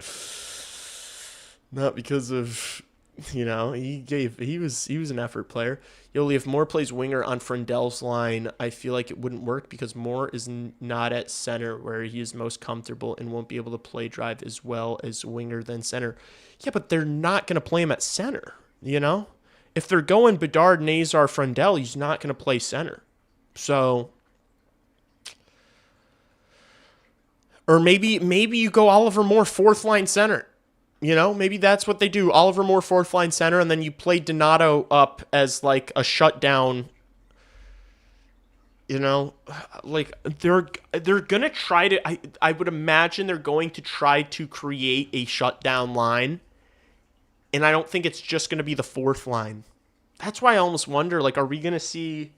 you know, he was an effort player. Yoli, if Moore plays winger on Frundell's line, I feel like it wouldn't work because Moore is not at center where he is most comfortable and won't be able to play drive as well as winger than center. Yeah, but they're not going to play him at center, you know? If they're going Bedard, Nazar, Frundell, he's not going to play center. So, or maybe you go Oliver Moore fourth line center. You know, maybe that's what they do. Oliver Moore fourth line center, and then you play Donato up as like a shutdown. You know, like they're gonna try to. I would imagine they're going to try to create a shutdown line. And I don't think it's just going to be the fourth line. That's why I almost wonder, like, are we going to see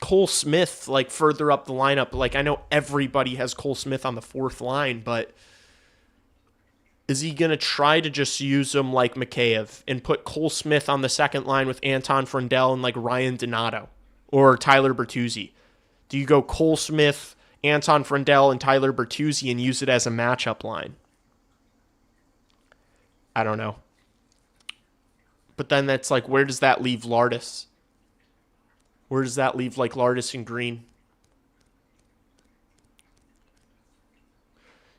Cole Smith, like, further up the lineup? Like, I know everybody has Cole Smith on the fourth line, but is he going to try to just use him like Mikheyev and put Cole Smith on the second line with Anton Frundell and, like, Ryan Donato or Tyler Bertuzzi? Do you go Cole Smith, Anton Frundell, and Tyler Bertuzzi and use it as a matchup line? I don't know. But then that's like, where does that leave Lardis? Where does that leave like Lardis and Green?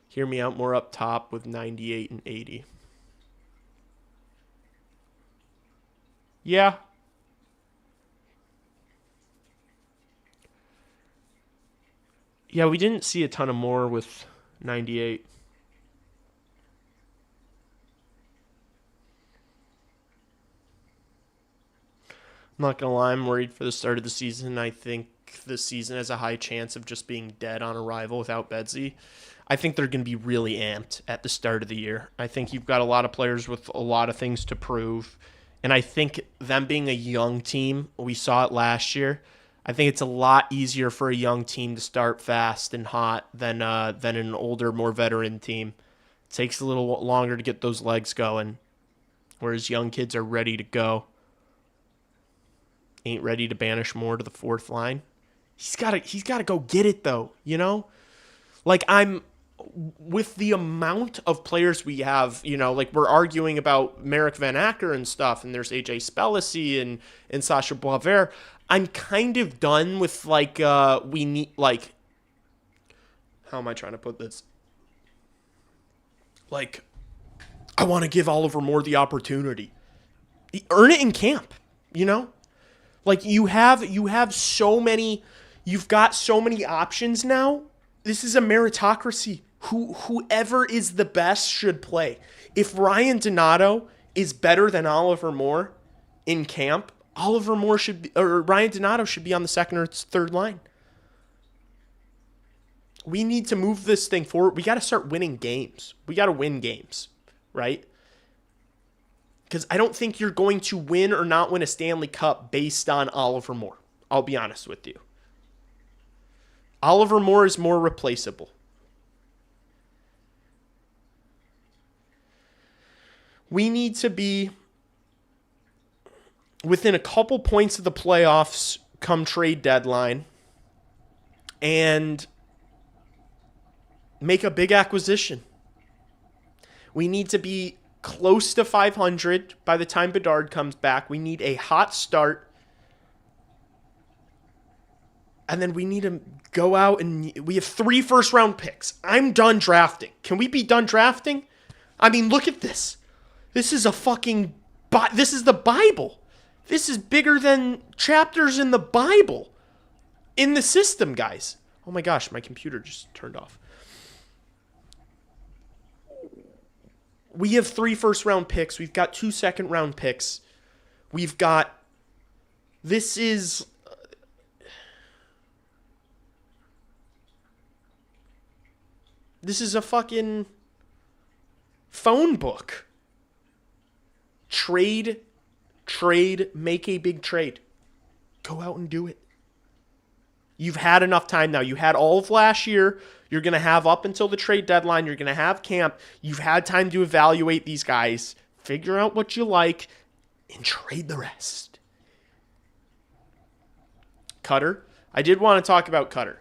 Hear me out more up top with 98 and 80. Yeah. Yeah, we didn't see a ton of more with 98. I'm not going to lie, I'm worried for the start of the season. I think the season has a high chance of just being dead on arrival without Bedsy. I think they're going to be really amped at the start of the year. I think you've got a lot of players with a lot of things to prove. And I think them being a young team, we saw it last year. I think it's a lot easier for a young team to start fast and hot than an older, more veteran team. It takes a little longer to get those legs going, whereas young kids are ready to go. Ain't ready to banish more to the fourth line. He's gotta go get it though, you know? Like I'm with the amount of players we have, you know, like we're arguing about Marek Van Acker and stuff, and there's AJ Spellacy and Sasha Boisvert. I'm kind of done with like we need like how am I trying to put this? Like I want to give Oliver Moore the opportunity. Earn it in camp, you know? Like you've got so many options now. This is a meritocracy. Whoever is the best should play. If Ryan Donato is better than Oliver Moore in camp, Ryan Donato should be on the second or third line. We need to move this thing forward. We got to start winning games. We got to win games, right? Because I don't think you're going to win or not win a Stanley Cup based on Oliver Moore. I'll be honest with you. Oliver Moore is more replaceable. We need to be within a couple points of the playoffs come trade deadline and make a big acquisition. We need to be close to 500 by the time Bedard comes back. We need a hot start. And then we need to go out and we have 3 first-round picks. I'm done drafting. Can we be done drafting? I mean, look at this. This is this is the Bible. This is bigger than chapters in the Bible. In the system, guys. Oh my gosh, my computer just turned off. We have 3 first-round picks. We've got 2 second-round picks. We've got... This is a fucking phone book. Trade, make a big trade. Go out and do it. You've had enough time now. You had all of last year. You're going to have up until the trade deadline. You're going to have camp. You've had time to evaluate these guys, figure out what you like, and trade the rest. Cutter. I did want to talk about Cutter.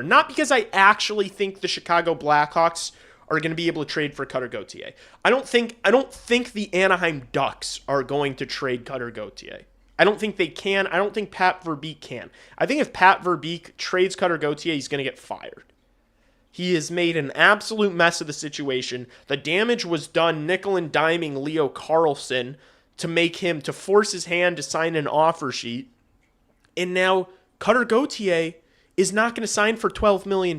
Not because I actually think the Chicago Blackhawks are going to be able to trade for Cutter Gauthier. I don't think the Anaheim Ducks are going to trade Cutter Gauthier. I don't think they can. I don't think Pat Verbeek can. I think if Pat Verbeek trades Cutter Gauthier, he's going to get fired. He has made an absolute mess of the situation. The damage was done nickel and diming Leo Carlson to force his hand to sign an offer sheet. And now Cutter Gauthier is not going to sign for $12 million.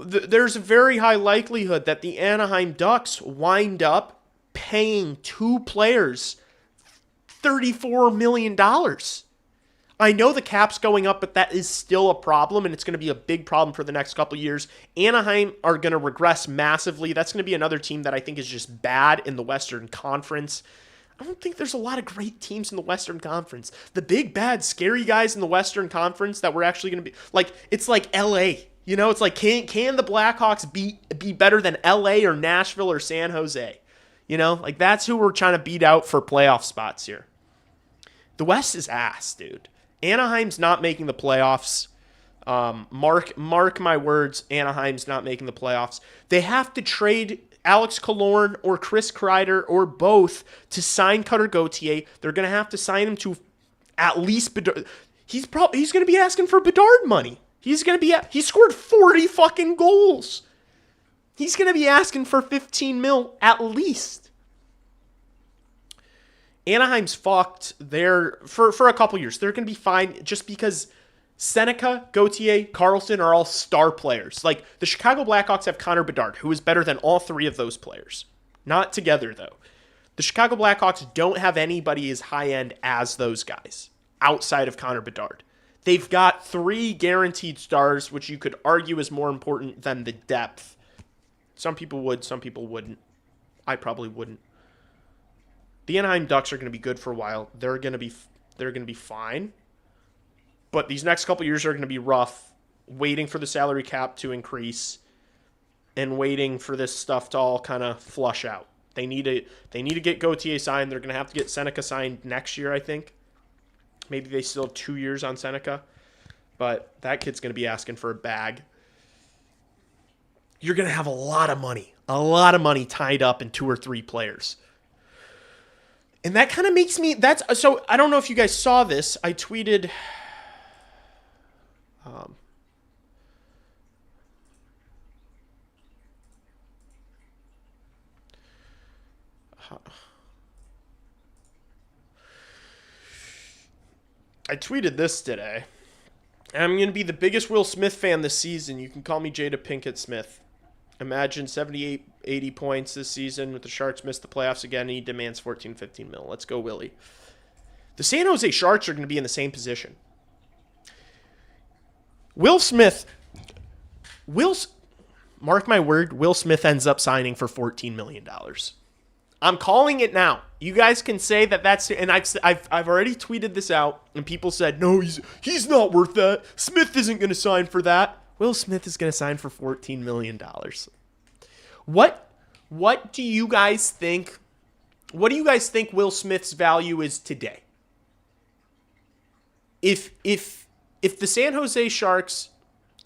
There's a very high likelihood that the Anaheim Ducks wind up paying 2 players $34 million. I know the cap's going up, but that is still a problem, and it's going to be a big problem for the next couple years. Anaheim are going to regress massively. That's going to be another team that I think is just bad in the Western Conference. I don't think there's a lot of great teams in the Western Conference. The big, bad, scary guys in the Western Conference that we're actually going to be... Like, it's like L.A., you know? It's like, can the Blackhawks be better than L.A. or Nashville or San Jose? You know? Like, that's who we're trying to beat out for playoff spots here. The West is ass, dude. Anaheim's not making the playoffs. Mark my words, Anaheim's not making the playoffs. They have to trade Alex Killorn or Chris Kreider or both to sign Cutter Gauthier. They're going to have to sign him to at least Bedard. He's going to be asking for Bedard money. He scored 40 fucking goals. He's going to be asking for 15 mil at least. Anaheim's fucked. They're for a couple years. They're going to be fine just because Seneca, Gauthier, Carlson are all star players. Like, the Chicago Blackhawks have Connor Bedard, who is better than all three of those players. Not together, though. The Chicago Blackhawks don't have anybody as high-end as those guys outside of Connor Bedard. They've got 3 guaranteed stars, which you could argue is more important than the depth. Some people would, some people wouldn't. I probably wouldn't. The Anaheim Ducks are going to be good for a while. They're going to be fine. But these next couple years are going to be rough, waiting for the salary cap to increase and waiting for this stuff to all kind of flush out. They need to get Gauthier signed. They're going to have to get Seneca signed next year, I think. Maybe they still have 2 years on Seneca. But that kid's going to be asking for a bag. You're going to have a lot of money tied up in 2 or 3 players. And that kind of makes me, so I don't know if you guys saw this. I tweeted, this today. I'm going to be the biggest Will Smith fan this season. You can call me Jada Pinkett Smith. Imagine 78, 80 points this season with the Sharks miss the playoffs again, and he demands 14, 15 mil. Let's go, Willie. The San Jose Sharks are going to be in the same position. Will Smith, mark my word, Will Smith ends up signing for $14 million. I'm calling it now. You guys can say that that's, and I've already tweeted this out, and people said, no, he's not worth that. Smith isn't going to sign for that. Will Smith is going to sign for $14 million. What do you guys think? What do you guys think Will Smith's value is today? If the San Jose Sharks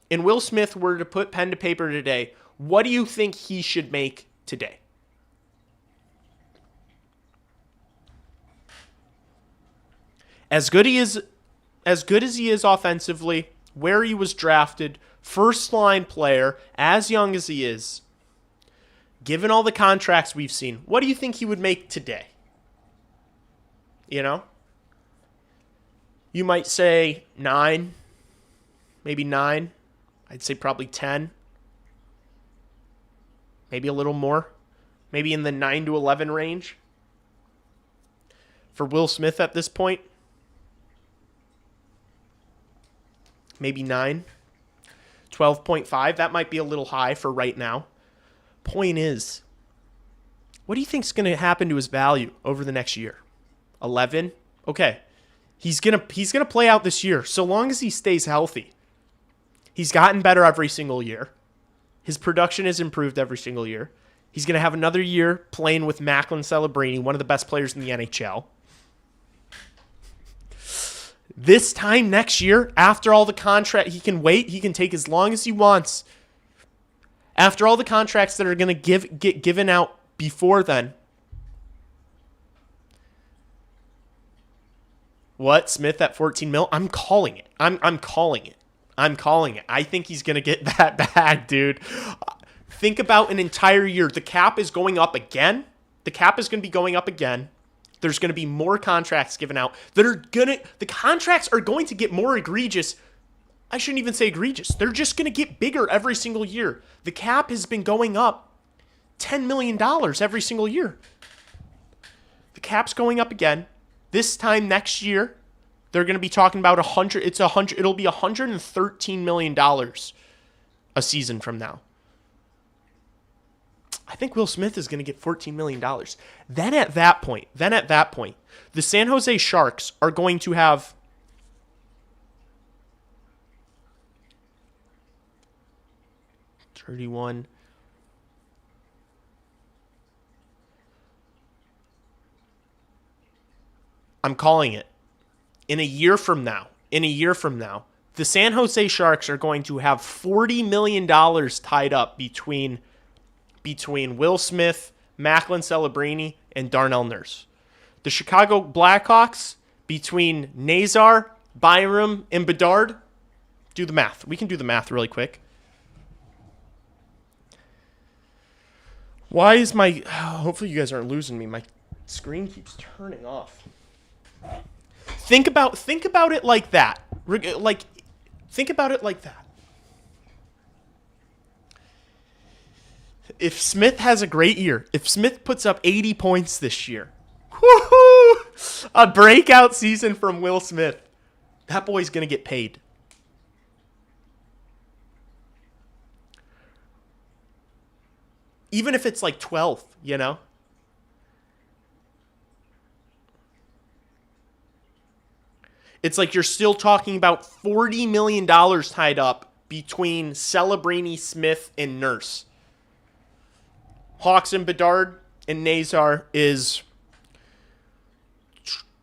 and Will Smith were to put pen to paper today, what do you think he should make today? As good as he is offensively, where he was drafted, first line player, as young as he is, given all the contracts we've seen, what do you think he would make today? You know? You might say 9, maybe 9. I'd say probably 10. Maybe a little more. Maybe in the 9 to 11 range. For Will Smith at this point, maybe 9. 12.5, that might be a little high for right now. Point is, what do you think is going to happen to his value over the next year? 11? Okay. He's going to play out this year so long as he stays healthy. He's gotten better every single year. His production has improved every single year. He's going to have another year playing with Macklin Celebrini, one of the best players in the NHL. This time next year, after all the contract, he can wait. He can take as long as he wants. After all the contracts that are going to get given out before then. What? Smith at 14 mil? I'm calling it. I'm calling it. I'm calling it. I think he's going to get that bag, dude. Think about an entire year. The cap is going up again. The cap is going to be going up again. There's going to be more contracts given out the contracts are going to get more egregious. I shouldn't even say egregious. They're just going to get bigger every single year. The cap has been going up $10 million every single year. The cap's going up again. This time next year, they're going to be talking about it'll be $113 million a season from now. I think Will Smith is going to get $14 million. Then at that point, the San Jose Sharks are going to have 31. I'm calling it. In a year from now, the San Jose Sharks are going to have $40 million tied up between Will Smith, Macklin Celebrini, and Darnell Nurse. The Chicago Blackhawks, between Nazar, Byram, and Bedard, do the math. We can do the math really quick. Why is hopefully you guys aren't losing me. My Screen keeps turning off. Think about it like that. Think about it like that. If Smith has a great year, if Smith puts up 80 points this year, woohoo! A breakout season from Will Smith. That boy's going to get paid. Even if it's like 12th, you know? It's like you're still talking about $40 million tied up between Celebrini, Smith, and Nurse. Hawks and Bedard and Nazar is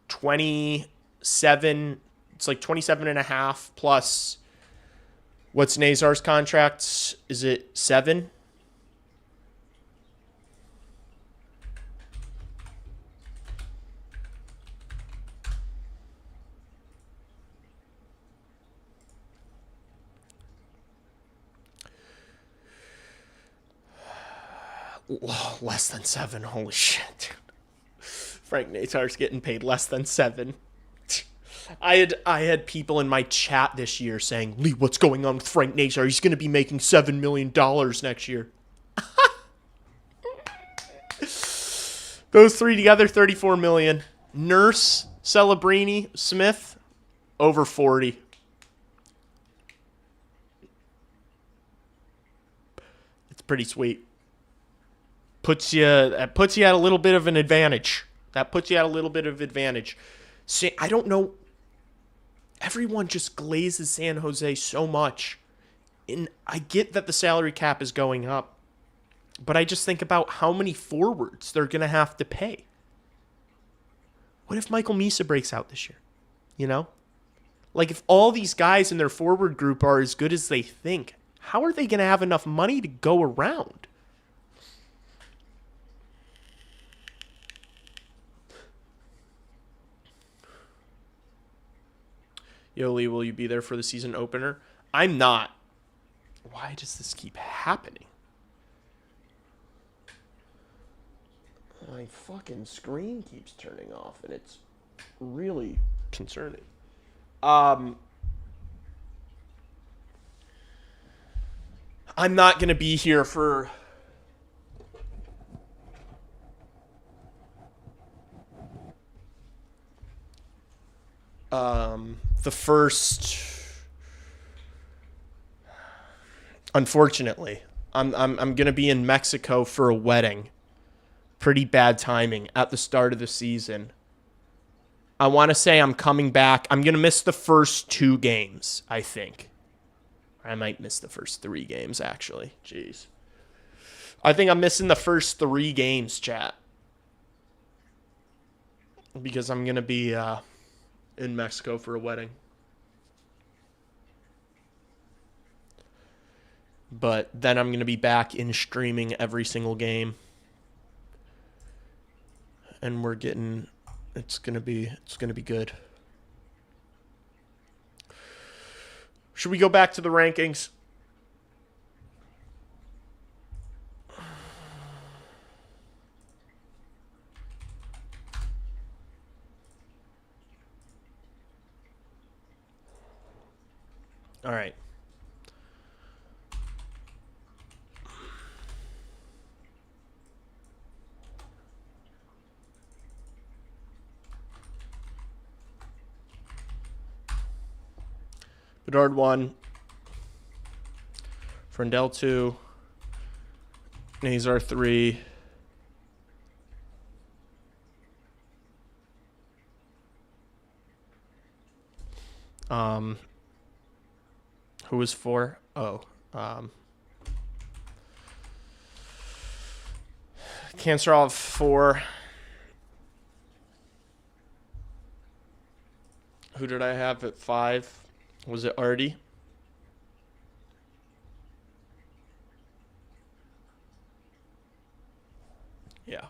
27. It's like 27 and a half plus. What's Nazar's contract? Is it 7? Less than 7. Holy shit. Frank Nazar's getting paid less than 7. I had people in my chat this year saying, Lee, what's going on with Frank Nazar? He's going to be making $7 million next year. Those three together, $34 million. Nurse, Celebrini, Smith, over 40. It's pretty sweet. Puts you at a little bit of an advantage. That puts you at a little bit of advantage. See, I don't know. Everyone just glazes San Jose so much. And I get that the salary cap is going up. But I just think about how many forwards they're going to have to pay. What if Michael Misa breaks out this year? You know? Like, if all these guys in their forward group are as good as they think, how are they going to have enough money to go around? Yoli, will you be there for the season opener? I'm not. Why does this keep happening? My fucking screen keeps turning off, and it's really concerning. I'm not going to be here for... the first, unfortunately, I'm gonna be in Mexico for a wedding. Pretty bad timing at the start of the season. I want to say I'm coming back. I'm gonna miss the first 2 games, I think. I might miss the first 3 games, actually. Jeez. I think I'm missing the first 3 games, chat. Because I'm gonna be in Mexico for a wedding. But then I'm going to be back in streaming every single game. And it's going to be good. Should we go back to the rankings? All right. Bedard 1. Frendell 2. Nazar 3. Who was 4? Oh. Kanserov 4. Who did I have at 5? Was it Artie? Yeah.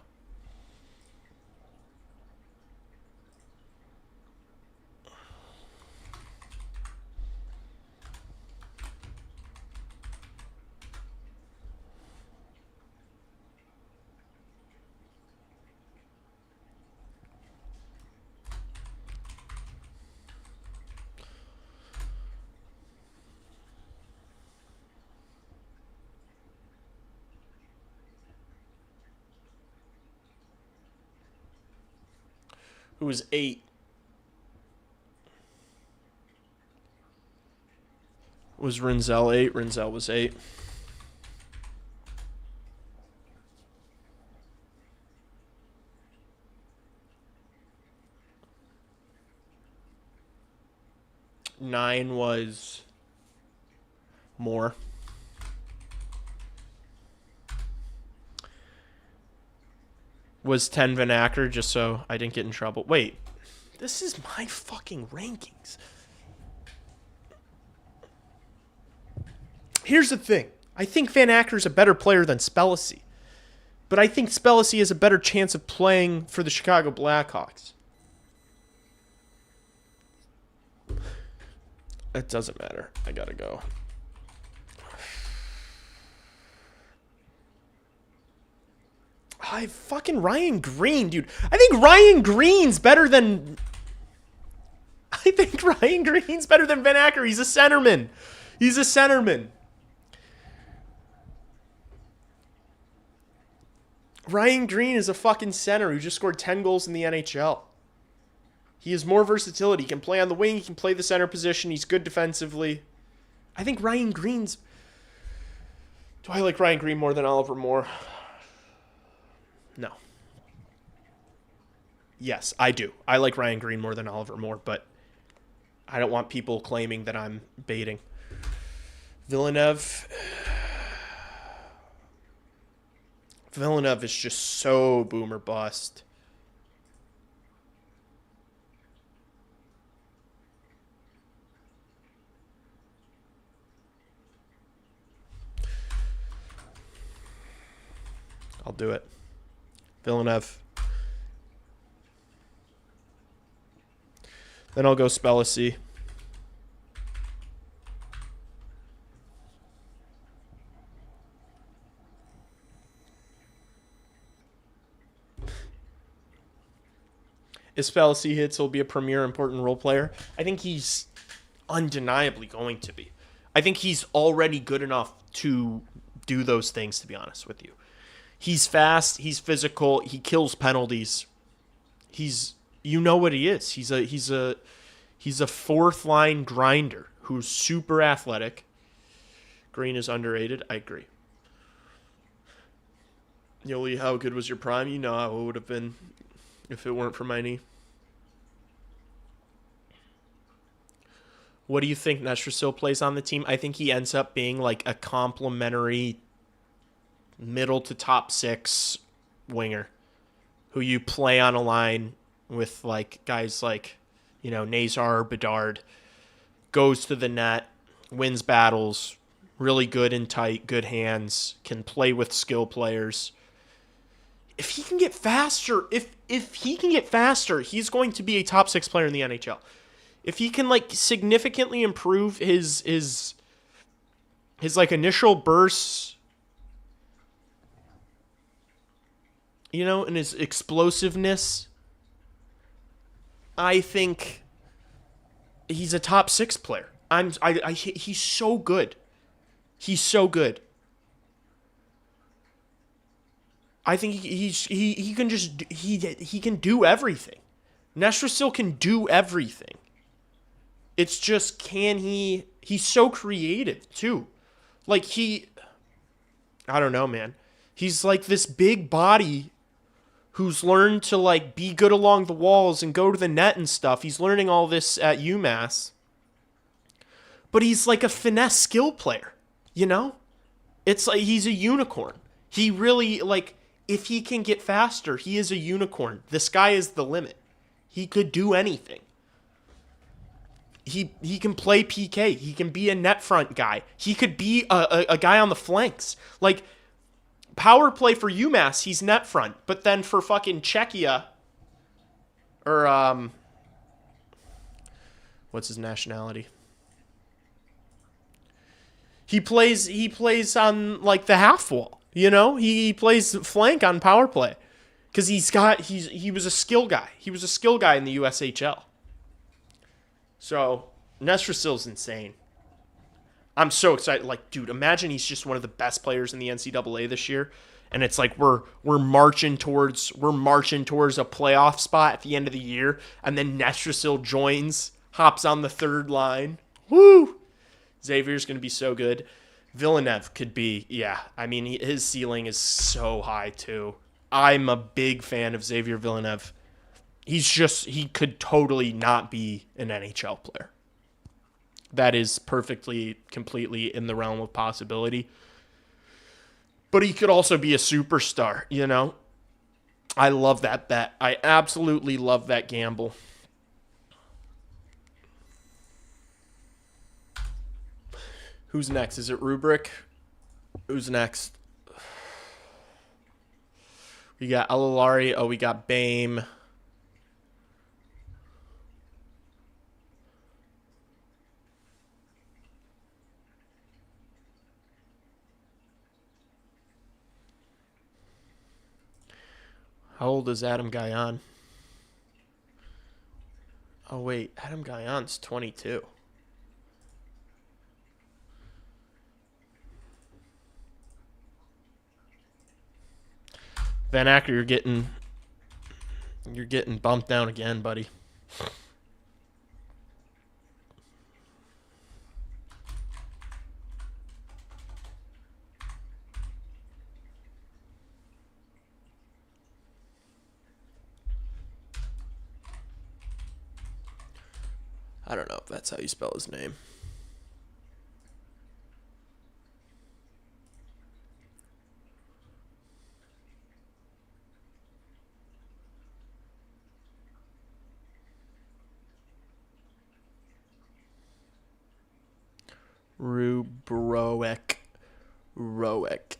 Who was 8? Was Rinzel 8? Rinzel was 8. Nine was more. Was 10 Van Acker, just so I didn't get in trouble. Wait, this is my fucking rankings. Here's the thing. I think Van Acker's a better player than Spellacy. But I think Spellacy has a better chance of playing for the Chicago Blackhawks. It doesn't matter. I gotta go. Fucking Ryan Green, dude. I think Ryan Green's better than... I think Ryan Green's better than Van Acker. He's a centerman. He's a centerman. Ryan Green is a fucking center who just scored 10 goals in the NHL. He has more versatility. He can play on the wing. He can play the center position. He's good defensively. I think Ryan Green's... Do I like Ryan Green more than Oliver Moore? No. Yes, I do. I like Ryan Green more than Oliver Moore, but I don't want people claiming that I'm baiting. Villeneuve is just so boomer bust. I'll do it. Villeneuve. Then I'll go Spellacy. If Spellacy hits, he'll be a premier important role player. I think he's undeniably going to be. I think he's already good enough to do those things, to be honest with you. He's fast, he's physical, he kills penalties. You know what he is. He's a fourth line grinder who's super athletic. Green is underrated. I agree. Yoli, how good was your prime? You know how it would have been if it weren't for my knee. What do you think Nestrasil plays on the team? I think he ends up being like a complimentary middle to top six winger who you play on a line with like guys like, you know, Nazar, Bedard, goes to the net, wins battles, really good and tight, good hands, can play with skill players. If he can get faster, if he can get faster, he's going to be a top six player in the NHL. If he can like significantly improve his like initial bursts, you know, and his explosiveness, I think he's a top six player. He's so good. He's so good. I think he can just he can do everything. Nestrasil can do everything. It's just, can he... He's so creative, too. Like, I don't know, man. He's like this big body who's learned to, like, be good along the walls and go to the net and stuff. He's learning all this at UMass. But he's like a finesse skill player, you know? It's like he's a unicorn. He really, like, if he can get faster, he is a unicorn. The sky is the limit. He could do anything. He can play PK. He can be a net front guy. He could be a guy on the flanks. Like, power play for UMass, he's net front. But then for fucking Czechia, or, what's his nationality? He plays on, like, the half wall, you know? He plays flank on power play. Because he was a skill guy. He was a skill guy in the USHL. So, Nestrasil's insane. I'm so excited. Like, dude, imagine he's just one of the best players in the NCAA this year. and it's like we're marching towards a playoff spot at the end of the year, and then Nestrasil joins, hops on the third line. Woo! Xavier's going to be so good. Villeneuve could be, yeah. I mean, his ceiling is so high too. I'm a big fan of Xavier Villeneuve. He could totally not be an NHL player. That is perfectly, completely in the realm of possibility. But he could also be a superstar, you know? I love that bet. I absolutely love that gamble. Who's next? Is it Rubric? Who's next? We got Alalari. Oh, we got Bame. How old is Adam Guyon? Oh, wait. Adam Guyon's 22. Van Acker, you're getting bumped down again, buddy. I don't know if that's how you spell his name. Rubroek. Roek.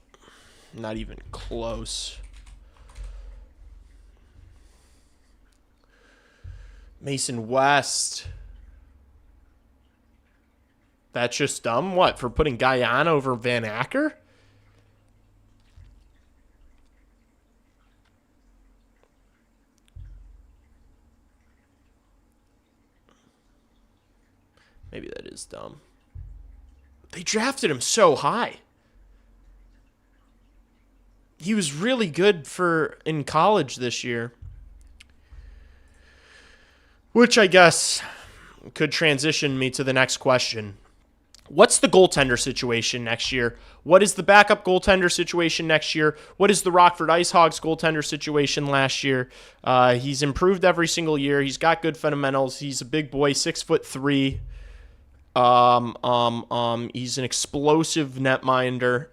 Not even close. Mason West. That's just dumb. What, for putting Guyon over Van Acker? Maybe that is dumb. They drafted him so high. He was really good in college this year. Which I guess could transition me to the next question. What's the goaltender situation next year? What is the backup goaltender situation next year? What is the Rockford IceHogs goaltender situation last year? He's improved every single year. He's got good fundamentals. He's a big boy, 6'3". He's an explosive netminder.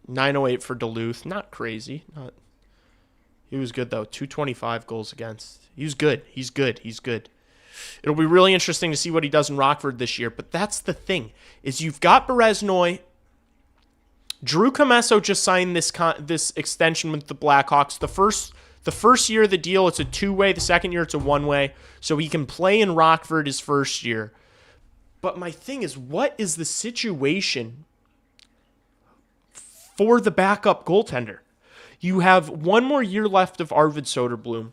908 for Duluth. Not crazy. He was good, though. 225 goals against. He's good. It'll be really interesting to see what he does in Rockford this year. But that's the thing, is you've got Bereznoy. Drew Comesso just signed this extension with the Blackhawks. The first year of the deal, it's a two-way. The second year, it's a one-way. So he can play in Rockford his first year. But my thing is, what is the situation for the backup goaltender? You have one more year left of Arvid Soderblom.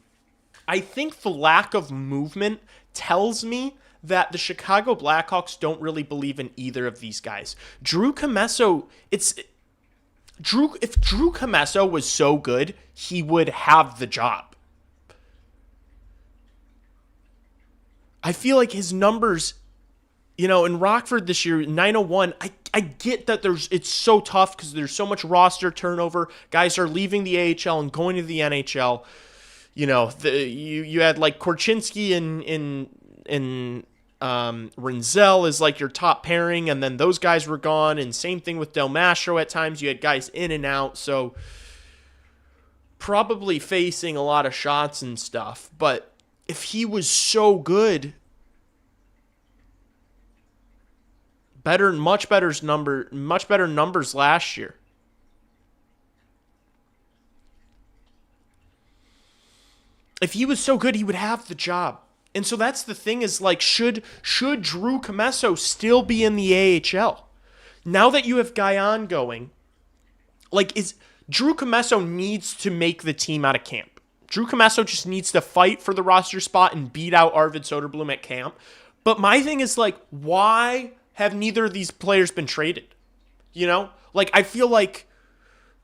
I think the lack of movement tells me that the Chicago Blackhawks don't really believe in either of these guys. Drew Comesso, if Drew Comesso was so good, he would have the job. I feel like his numbers, in Rockford this year, 901, I get that it's so tough because there's so much roster turnover. Guys are leaving the AHL and going to the NHL. You had like Korchinski and Renzel is like your top pairing, and then those guys were gone, and same thing with Del Mastro at times. You had guys in and out, so probably facing a lot of shots and stuff. But if he was so good, much better numbers last year. If he was so good, he would have the job. And so that's the thing, is like, should Drew Comesso still be in the AHL? Now that you have Guyon going, Drew Comesso needs to make the team out of camp. Drew Comesso just needs to fight for the roster spot and beat out Arvid Soderblom at camp. But my thing is, why have neither of these players been traded? You know? Like, I feel like,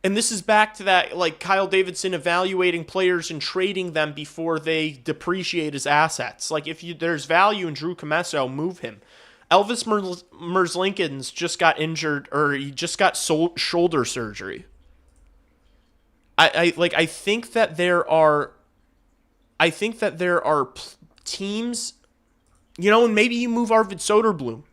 and this is back to that, like, Kyle Davidson evaluating players and trading them before they depreciate as assets. Like, if there's value in Drew Comesso, move him. Elvis Merzlikins just got injured, or he just got shoulder surgery. I think that there are teams, you know, and maybe you move Arvid Soderblom.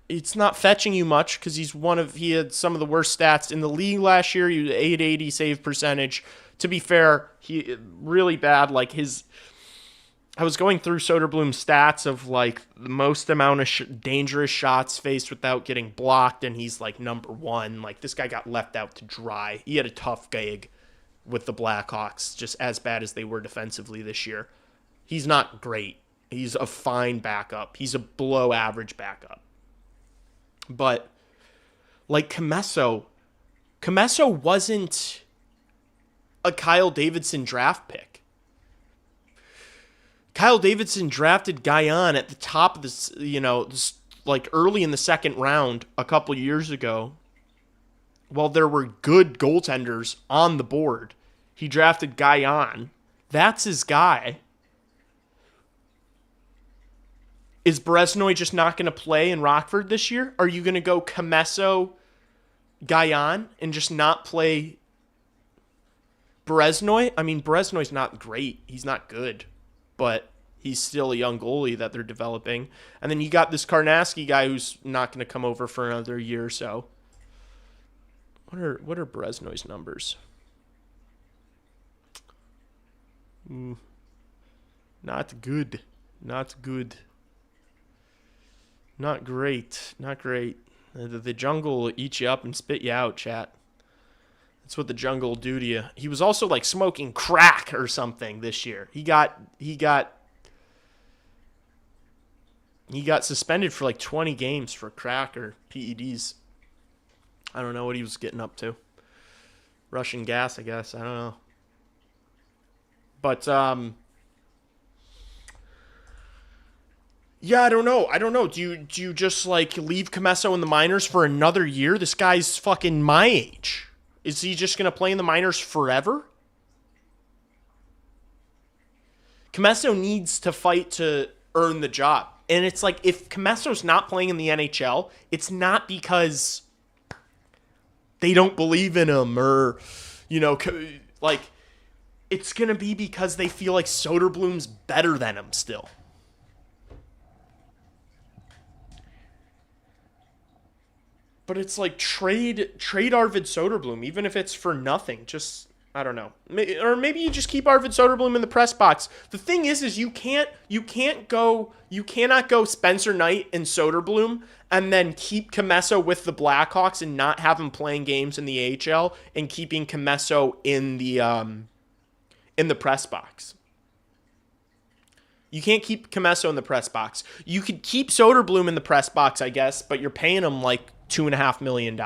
It's not fetching you much because he had some of the worst stats in the league last year. He was 880 save percentage. To be fair, he really bad. Like I was going through Soderblom's stats of like the most amount of dangerous shots faced without getting blocked, and he's like number 1. Like, this guy got left out to dry. He had a tough gig with the Blackhawks, just as bad as they were defensively this year. He's not great. He's a fine backup. He's a below average backup. But like Comesso wasn't a Kyle Davidson draft pick. Kyle Davidson drafted Guyon at the top of this, like early in the second round a couple years ago. While there were good goaltenders on the board, he drafted Guyon. That's his guy. Is Brezhnev just not going to play in Rockford this year? Are you going to go Comesso, Guyon, and just not play Brezhnev? I mean, Breznow's not great. He's not good. But he's still a young goalie that they're developing. And then you got this Karnasky guy who's not going to come over for another year or so. What are Breznow's numbers? Not good. Not good. Not great. Not great. The jungle will eat you up and spit you out, chat. That's what the jungle will do to you. He was also like smoking crack or something this year. He got suspended for like 20 games for crack or PEDs. I don't know what he was getting up to. Russian gas, I guess. I don't know. But yeah, I don't know. Do you just like leave Comesso in the minors for another year? This guy's fucking my age. Is he just going to play in the minors forever? Comesso needs to fight to earn the job. And it's like, if Comesso's not playing in the NHL, it's not because they don't believe in him or, like, it's going to be because they feel like Soderblom's better than him still. But it's like trade Arvid Soderblom, even if it's for nothing. Just, I don't know. Or maybe you just keep Arvid Soderblom in the press box. The thing is you cannot go Spencer Knight and Soderblom and then keep Comesso with the Blackhawks and not have him playing games in the AHL and keeping Comesso in the press box. You can't keep Comesso in the press box. You could keep Soderblom in the press box, I guess, but you're paying him like $2.5 million.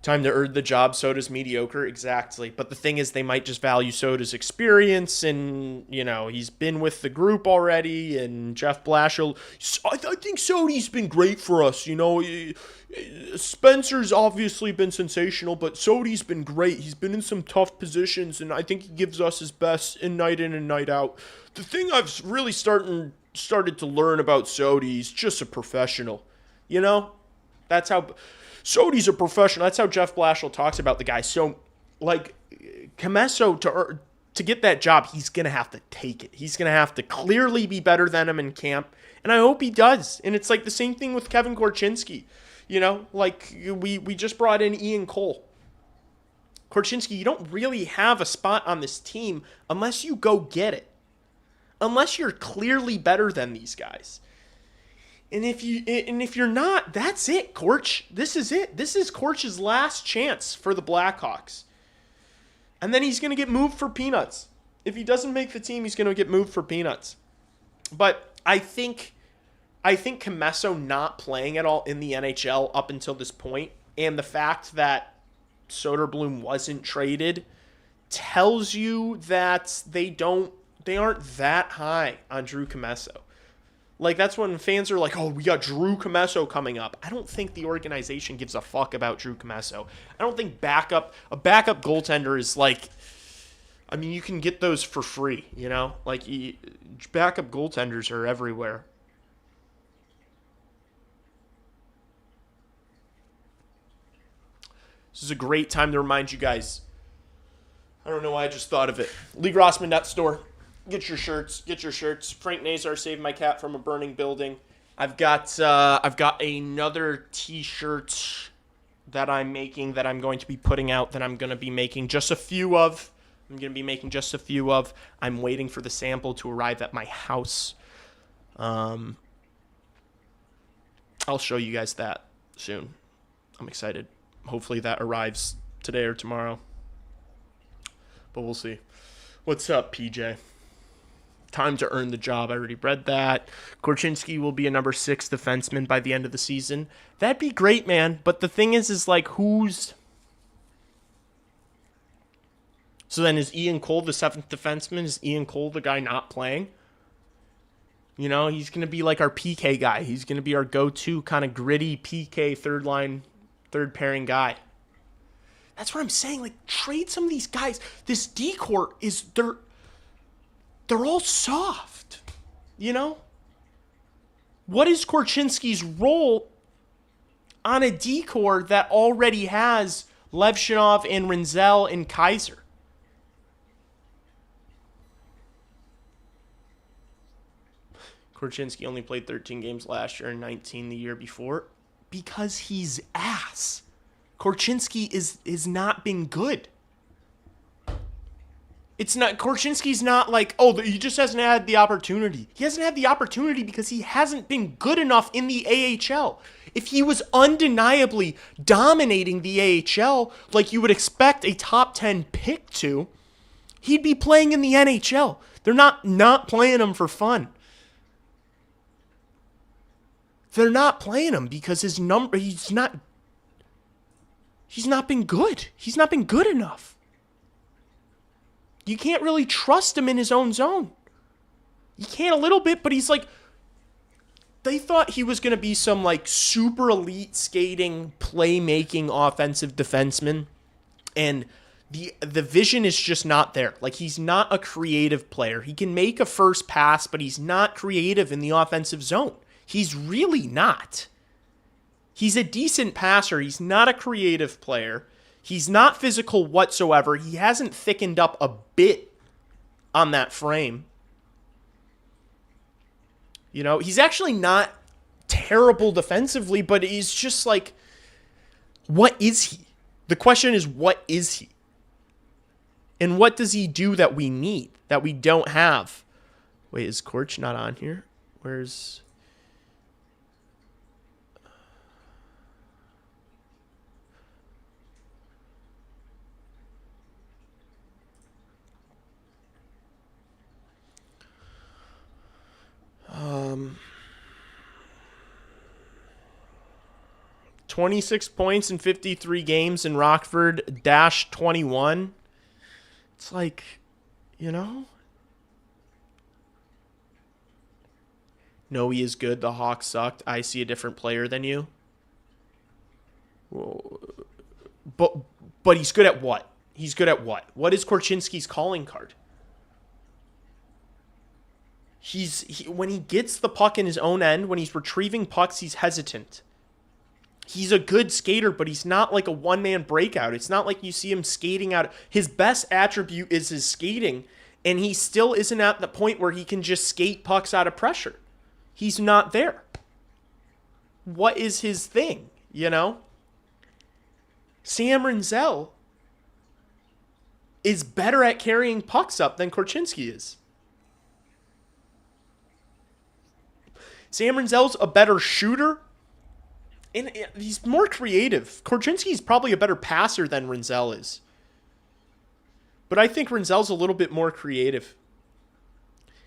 Time to earn the job. Soda's mediocre. Exactly. But the thing is, they might just value Soda's experience, and, he's been with the group already, and Jeff Blashill, I think Soda's been great for us. Spencer's obviously been sensational, but Soda's been great. He's been in some tough positions, and I think he gives us his best in and night out. The thing I've really started to learn about Sodi, he's just a professional. That's how Sodi's a professional. That's how Jeff Blashill talks about the guy. So, like, Comesso, to get that job, he's going to have to take it. He's going to have to clearly be better than him in camp, and I hope he does. And it's like the same thing with Kevin Korchinski. Like, we just brought in Ian Cole. Korchinski, you don't really have a spot on this team unless you go get it. Unless you're clearly better than these guys. And if you're not, that's it, Korch. This is it. This is Korch's last chance for the Blackhawks. And then he's going to get moved for peanuts. If he doesn't make the team, he's going to get moved for peanuts. But I think Comesso not playing at all in the NHL up until this point, and the fact that Soderblom wasn't traded, tells you that they aren't that high on Drew Comesso. Like, that's when fans are like, oh, we got Drew Comesso coming up. I don't think the organization gives a fuck about Drew Comesso. I don't think a backup goaltender is like, I mean, you can get those for free, you know? Like, backup goaltenders are everywhere. This is a great time to remind you guys. I don't know why I just thought of it. LeeGrossman.store. Get your shirts. Get your shirts. Frank Nazar saved my cat from a burning building. I've got another T-shirt that I'm making that I'm going to be putting out that I'm going to be making just a few of. I'm waiting for the sample to arrive at my house. I'll show you guys that soon. I'm excited. Hopefully that arrives today or tomorrow. But we'll see. What's up, PJ? Time to earn the job. I already read that. Korchinski will be a number 6 defenseman by the end of the season. That'd be great, man. But the thing is like, who's... So then is Ian Cole the 7th defenseman? Is Ian Cole the guy not playing? You know, he's going to be like our PK guy. He's going to be our go-to kind of gritty PK third pairing guy. That's what I'm saying. Like, trade some of these guys. This D-corps is... They're all soft, you know? What is Korchinski's role on a D-corps that already has Levshinov and Rinzel and Kaiser? Korchinski only played 13 games last year and 19 the year before because he's ass. Korchinski is not been good. It's not, Korchinski's not like, oh, he just hasn't had the opportunity. He hasn't had the opportunity because he hasn't been good enough in the AHL. If he was undeniably dominating the AHL like you would expect a top 10 pick to, he'd be playing in the NHL. They're not playing him for fun. They're not playing him because he's not been good. He's not been good enough. You can't really trust him in his own zone. You can a little bit, but he's like... They thought he was going to be some like super elite skating, playmaking offensive defenseman. And the vision is just not there. Like, he's not a creative player. He can make a first pass, but he's not creative in the offensive zone. He's really not. He's a decent passer. He's not a creative player. He's not physical whatsoever. He hasn't thickened up a bit on that frame. You know, he's actually not terrible defensively, but he's just like, what is he? The question is, what is he? And what does he do that we need, that we don't have? Wait, is Korch not on here? Where's... Um, 26 points in 53 games in Rockford, dash 21. It's like, you know? No, he is good. The Hawks sucked. I see a different player than you. But he's good at what? He's good at what? What is Korchinski's calling card? When he gets the puck in his own end, when he's retrieving pucks, he's hesitant. He's a good skater, but he's not like a one-man breakout. It's not like you see him skating out. His best attribute is his skating, and he still isn't at the point where he can just skate pucks out of pressure. He's not there. What is his thing, you know? Sam Rinzel is better at carrying pucks up than Korchinski is. Sam Rinzel's a better shooter, and he's more creative. Korchinski's probably a better passer than Rinzel is. But I think Rinzel's a little bit more creative.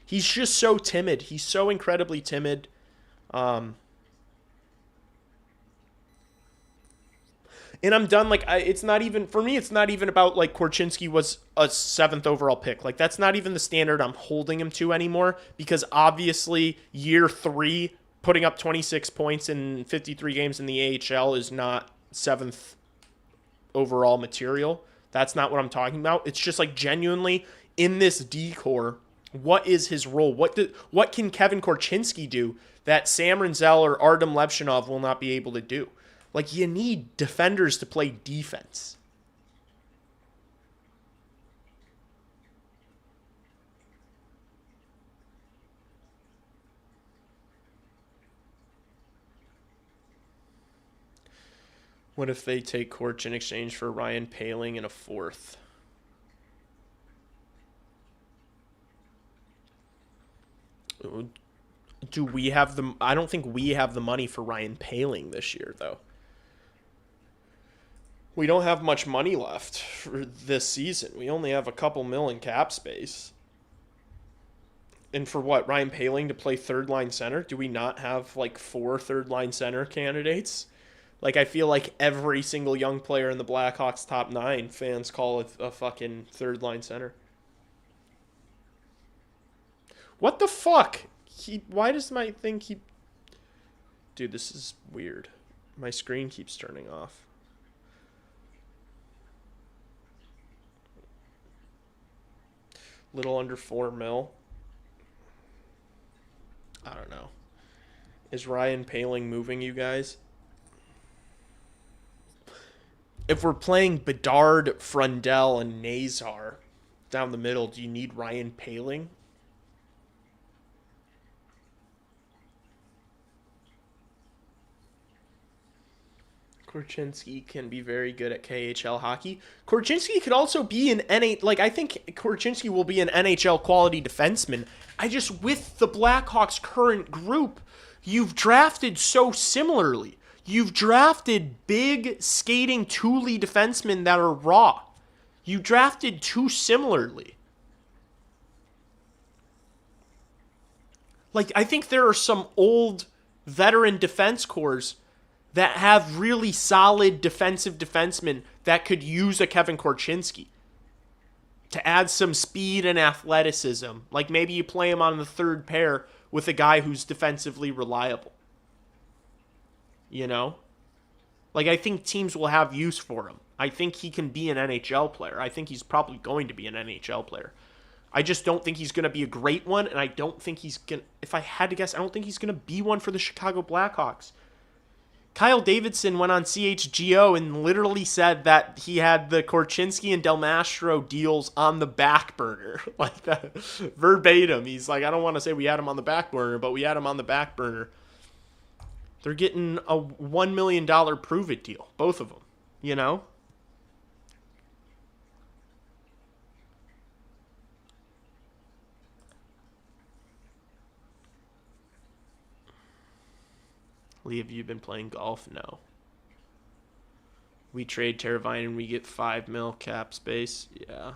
He's just so timid. He's so incredibly timid. And I'm done. Like, it's not even, for me, it's not even about, like, Korchinski was a 7th overall pick. Like, that's not even the standard I'm holding him to anymore, because obviously year 3, putting up 26 points in 53 games in the AHL is not 7th overall material. That's not what I'm talking about. It's just, like, genuinely in this D-core, what is his role? What can Kevin Korchinski do that Sam Rinzel or Artem Levshinov will not be able to do? Like, you need defenders to play defense. What if they take Korch in exchange for Ryan Poehling and a 4th? Do we have the... I don't think we have the money for Ryan Poehling this year, though. We don't have much money left for this season. We only have a couple mil in cap space. And for what? Ryan Poehling to play third-line center? Do we not have, like, 4 third-line center candidates? Like, I feel like every single young player in the Blackhawks top 9 fans call it a fucking third-line center. What the fuck? Why does my thing keep... Dude, this is weird. My screen keeps turning off. Little under 4 mil. I don't know. Is Ryan Poehling moving you guys? If we're playing Bedard, Frundell, and Nazar down the middle, do you need Ryan Poehling? Korchinski can be very good at KHL hockey. Korchinski could also be an NHL... Like, I think Korchinski will be an NHL quality defenseman. I just, with the Blackhawks' current group, you've drafted so similarly. You've drafted big, skating, tooly defensemen that are raw. You drafted too similarly. Like, I think there are some old veteran defense corps that have really solid defensive defensemen that could use a Kevin Korchinski to add some speed and athleticism. Like, maybe you play him on the 3rd pair with a guy who's defensively reliable. You know? Like, I think teams will have use for him. I think he can be an NHL player. I think he's probably going to be an NHL player. I just don't think he's going to be a great one, and I don't think he's going to... If I had to guess, I don't think he's going to be one for the Chicago Blackhawks. Kyle Davidson went on CHGO and literally said that he had the Korchinski and Del Mastro deals on the back burner. Like that, verbatim. He's like, I don't want to say we had him on the back burner, but we had him on the back burner. They're getting a $1 million prove-it deal, both of them, you know? Lee, have you been playing golf? No. We trade Terravine and we get 5 mil cap space. Yeah.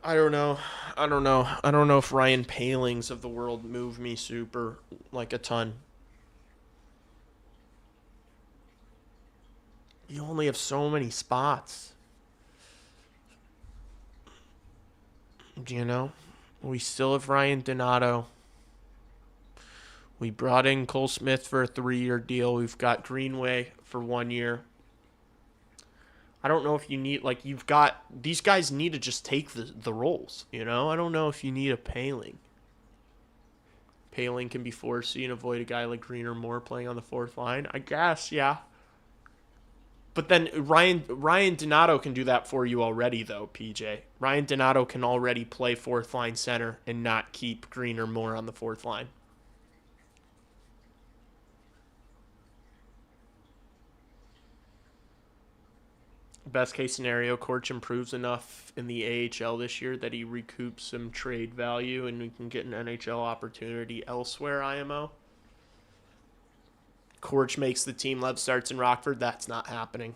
I don't know. I don't know if Ryan Poehlings of the world move me super, like, a ton. You only have so many spots. You know? We still have Ryan Donato. We brought in Cole Smith for a 3-year deal. We've got Greenway for 1 year. I don't know if you need, like, you've got, these guys need to just take the roles, you know? I don't know if you need a Poehling. Poehling can be forced so you can avoid a guy like Green or Moore playing on the 4th line. I guess, yeah. But then Ryan Donato can do that for you already, though, PJ. Ryan Donato can already play 4th line center and not keep Green or Moore on the 4th line. Best case scenario, Korch improves enough in the AHL this year that he recoups some trade value and we can get an NHL opportunity elsewhere, IMO. Korch makes the team, Lev starts in Rockford. That's not happening.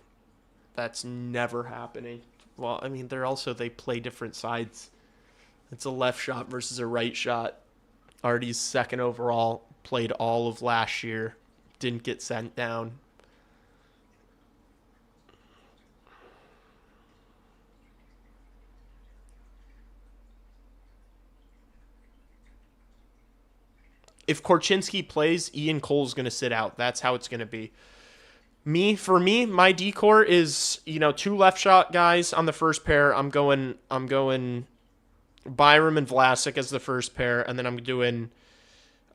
That's never happening. Well, I mean, they play different sides. It's a left shot versus a right shot. Artie's 2nd overall. played all of last year, didn't get sent down. If Korchinski plays, Ian Cole's going to sit out. That's how it's going to be. For me, my decor is, 2 left shot guys on the first pair. I'm going Byram and Vlasic as the first pair, and then I'm doing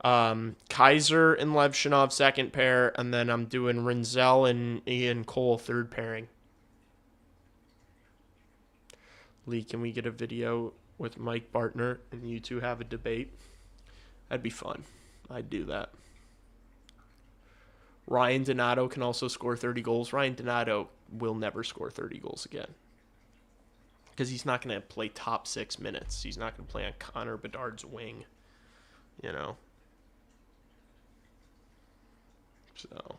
Kaiser and Levshinov second pair, and then I'm doing Rinzel and Ian Cole third pairing. Lee, can we get a video with Mike Bartner and you two have a debate? That'd be fun. I'd do that. Ryan Donato can also score 30 goals. Ryan Donato will never score 30 goals again. Because he's not going to play top 6 minutes. He's not going to play on Connor Bedard's wing. So...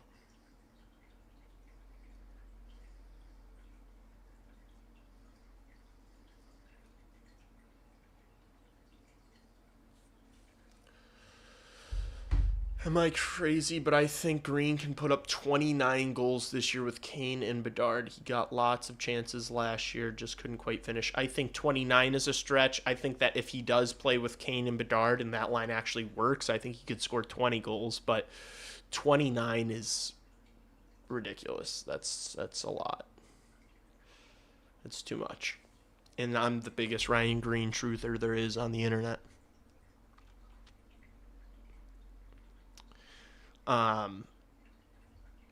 Am I crazy? But I think Green can put up 29 goals this year with Kane and Bedard. He got lots of chances last year, just couldn't quite finish. I think 29 is a stretch. I think that if he does play with Kane and Bedard and that line actually works, I think he could score 20 goals. But 29 is ridiculous. That's a lot. It's too much. And I'm the biggest Ryan Green truther there is on the internet. I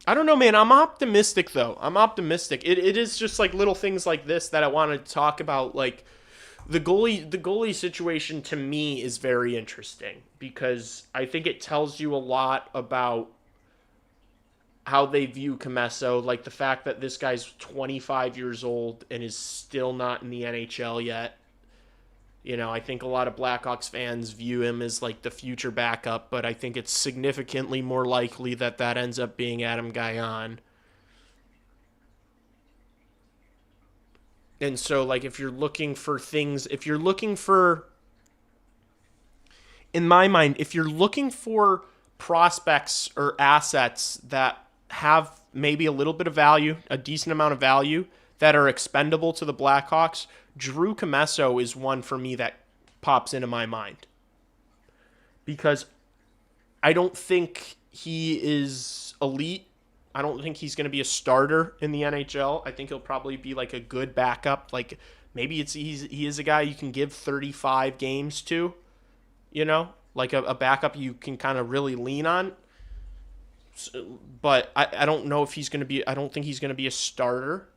don't know, man. I'm optimistic, though. I'm optimistic. It is just like little things like this that I want to talk about. Like the goalie situation to me is very interesting because I think it tells you a lot about how they view Comesso. Like the fact that this guy's 25 years old and is still not in the NHL yet. I think a lot of Blackhawks fans view him as like the future backup, but I think it's significantly more likely that ends up being Adam Guyon. And so, like, if you're looking for, in my mind, if you're looking for prospects or assets that have maybe a little bit of value, a decent amount of value, that are expendable to the Blackhawks, Drew Comesso is one for me that pops into my mind. Because I don't think he is elite. I don't think he's going to be a starter in the NHL. I think he'll probably be like a good backup. Like maybe he is a guy you can give 35 games to, like a backup you can kind of really lean on. But I don't know if he's going to be, I don't think he's going to be a starter.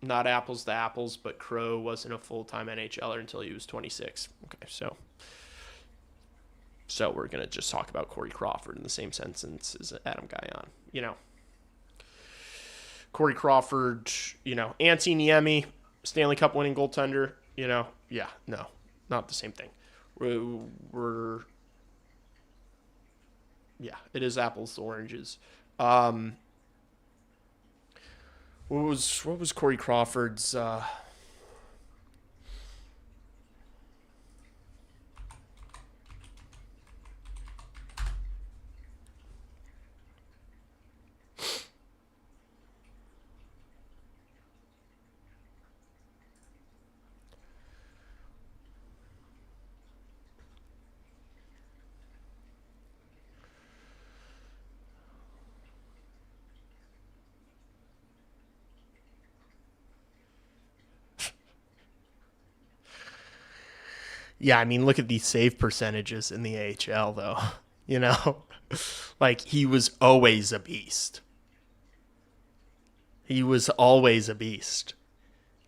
Not apples to apples, but Crow wasn't a full-time NHLer until he was 26. Okay, so we're going to just talk about Corey Crawford in the same sentence as Adam Guyon. Corey Crawford, Antti Niemi, Stanley Cup winning goaltender, yeah, no, not the same thing. Yeah, it is apples to oranges. What was Corey Crawford's Yeah, I mean, look at these save percentages in the AHL, though. Like, he was always a beast. He was always a beast.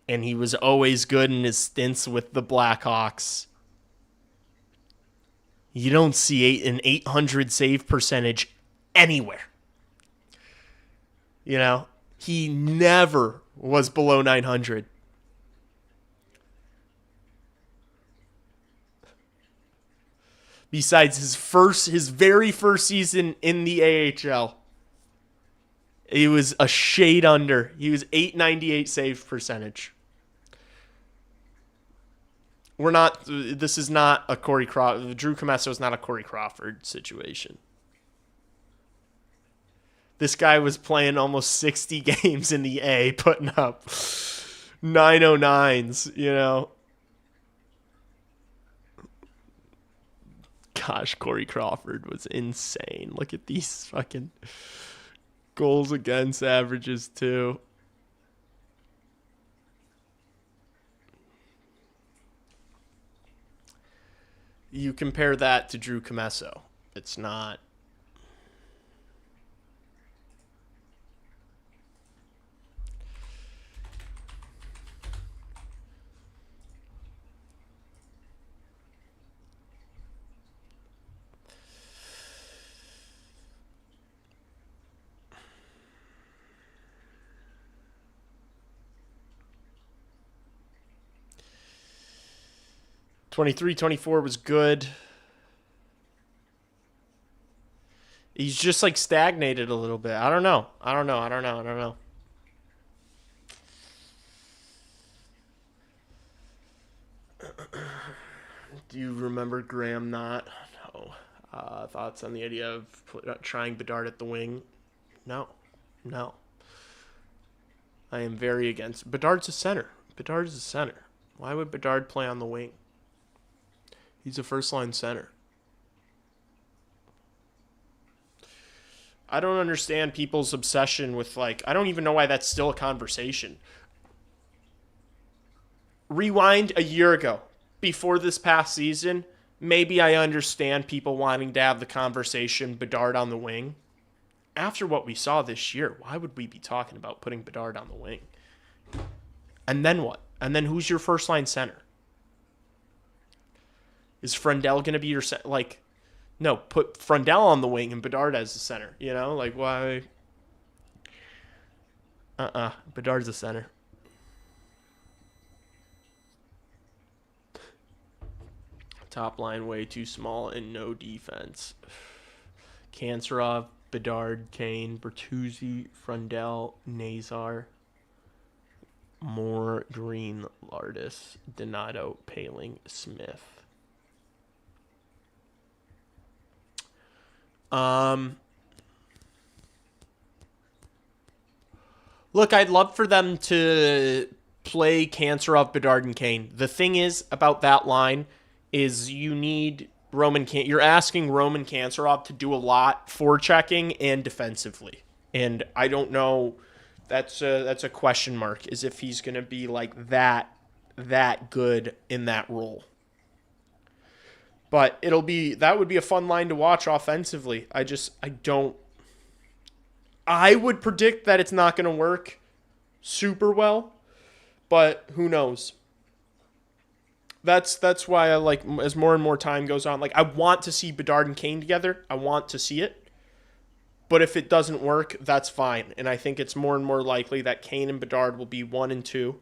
And he was always good in his stints with the Blackhawks. You don't see an 800 save percentage anywhere. He never was below 900. Besides his very first season in the AHL, he was a shade under. He was 898 save percentage. We're not. This is not a Corey Crawford. Drew Comesso is not a Corey Crawford situation. This guy was playing almost 60 games in the A, putting up 909s. You know. Gosh, Corey Crawford was insane. Look at these fucking goals against averages too. You compare that to Drew Comesso. It's not. '23, '24 was good. He's just like stagnated a little bit. I don't know. Do you remember Graham Knott? No. Thoughts on the idea of trying Bedard at the wing? No. I am very against. Bedard's a center. Why would Bedard play on the wing? He's a first-line center. I don't understand people's obsession with, like, I don't even know why that's still a conversation. Rewind a year ago, before this past season, maybe I understand people wanting to have the conversation Bedard on the wing. After what we saw this year, why would we be talking about putting Bedard on the wing? And then what? And then who's your first-line center? Is Frendell going to be your center? Like, no, put Frendell on the wing and Bedard as the center. You know, like, why? Bedard's the center. Top line way too small and no defense. Kanserov, Bedard, Kane, Bertuzzi, Frendell, Nazar, Moore, Green, Lardis, Donato, Paling, Smith. Look, I'd love for them to play Kanserov, Bedard, and Kane. The thing is about that line is you need you're asking Roman Kanserov to do a lot forechecking and defensively. And I don't know, that's a question mark, is if he's going to be like that good in that role. But that would be a fun line to watch offensively. I would predict that it's not going to work super well, but who knows? That's why I like, as more and more time goes on, like, I want to see Bedard and Kane together. I want to see it. But if it doesn't work, that's fine. And I think it's more and more likely that Kane and Bedard will be 1 and 2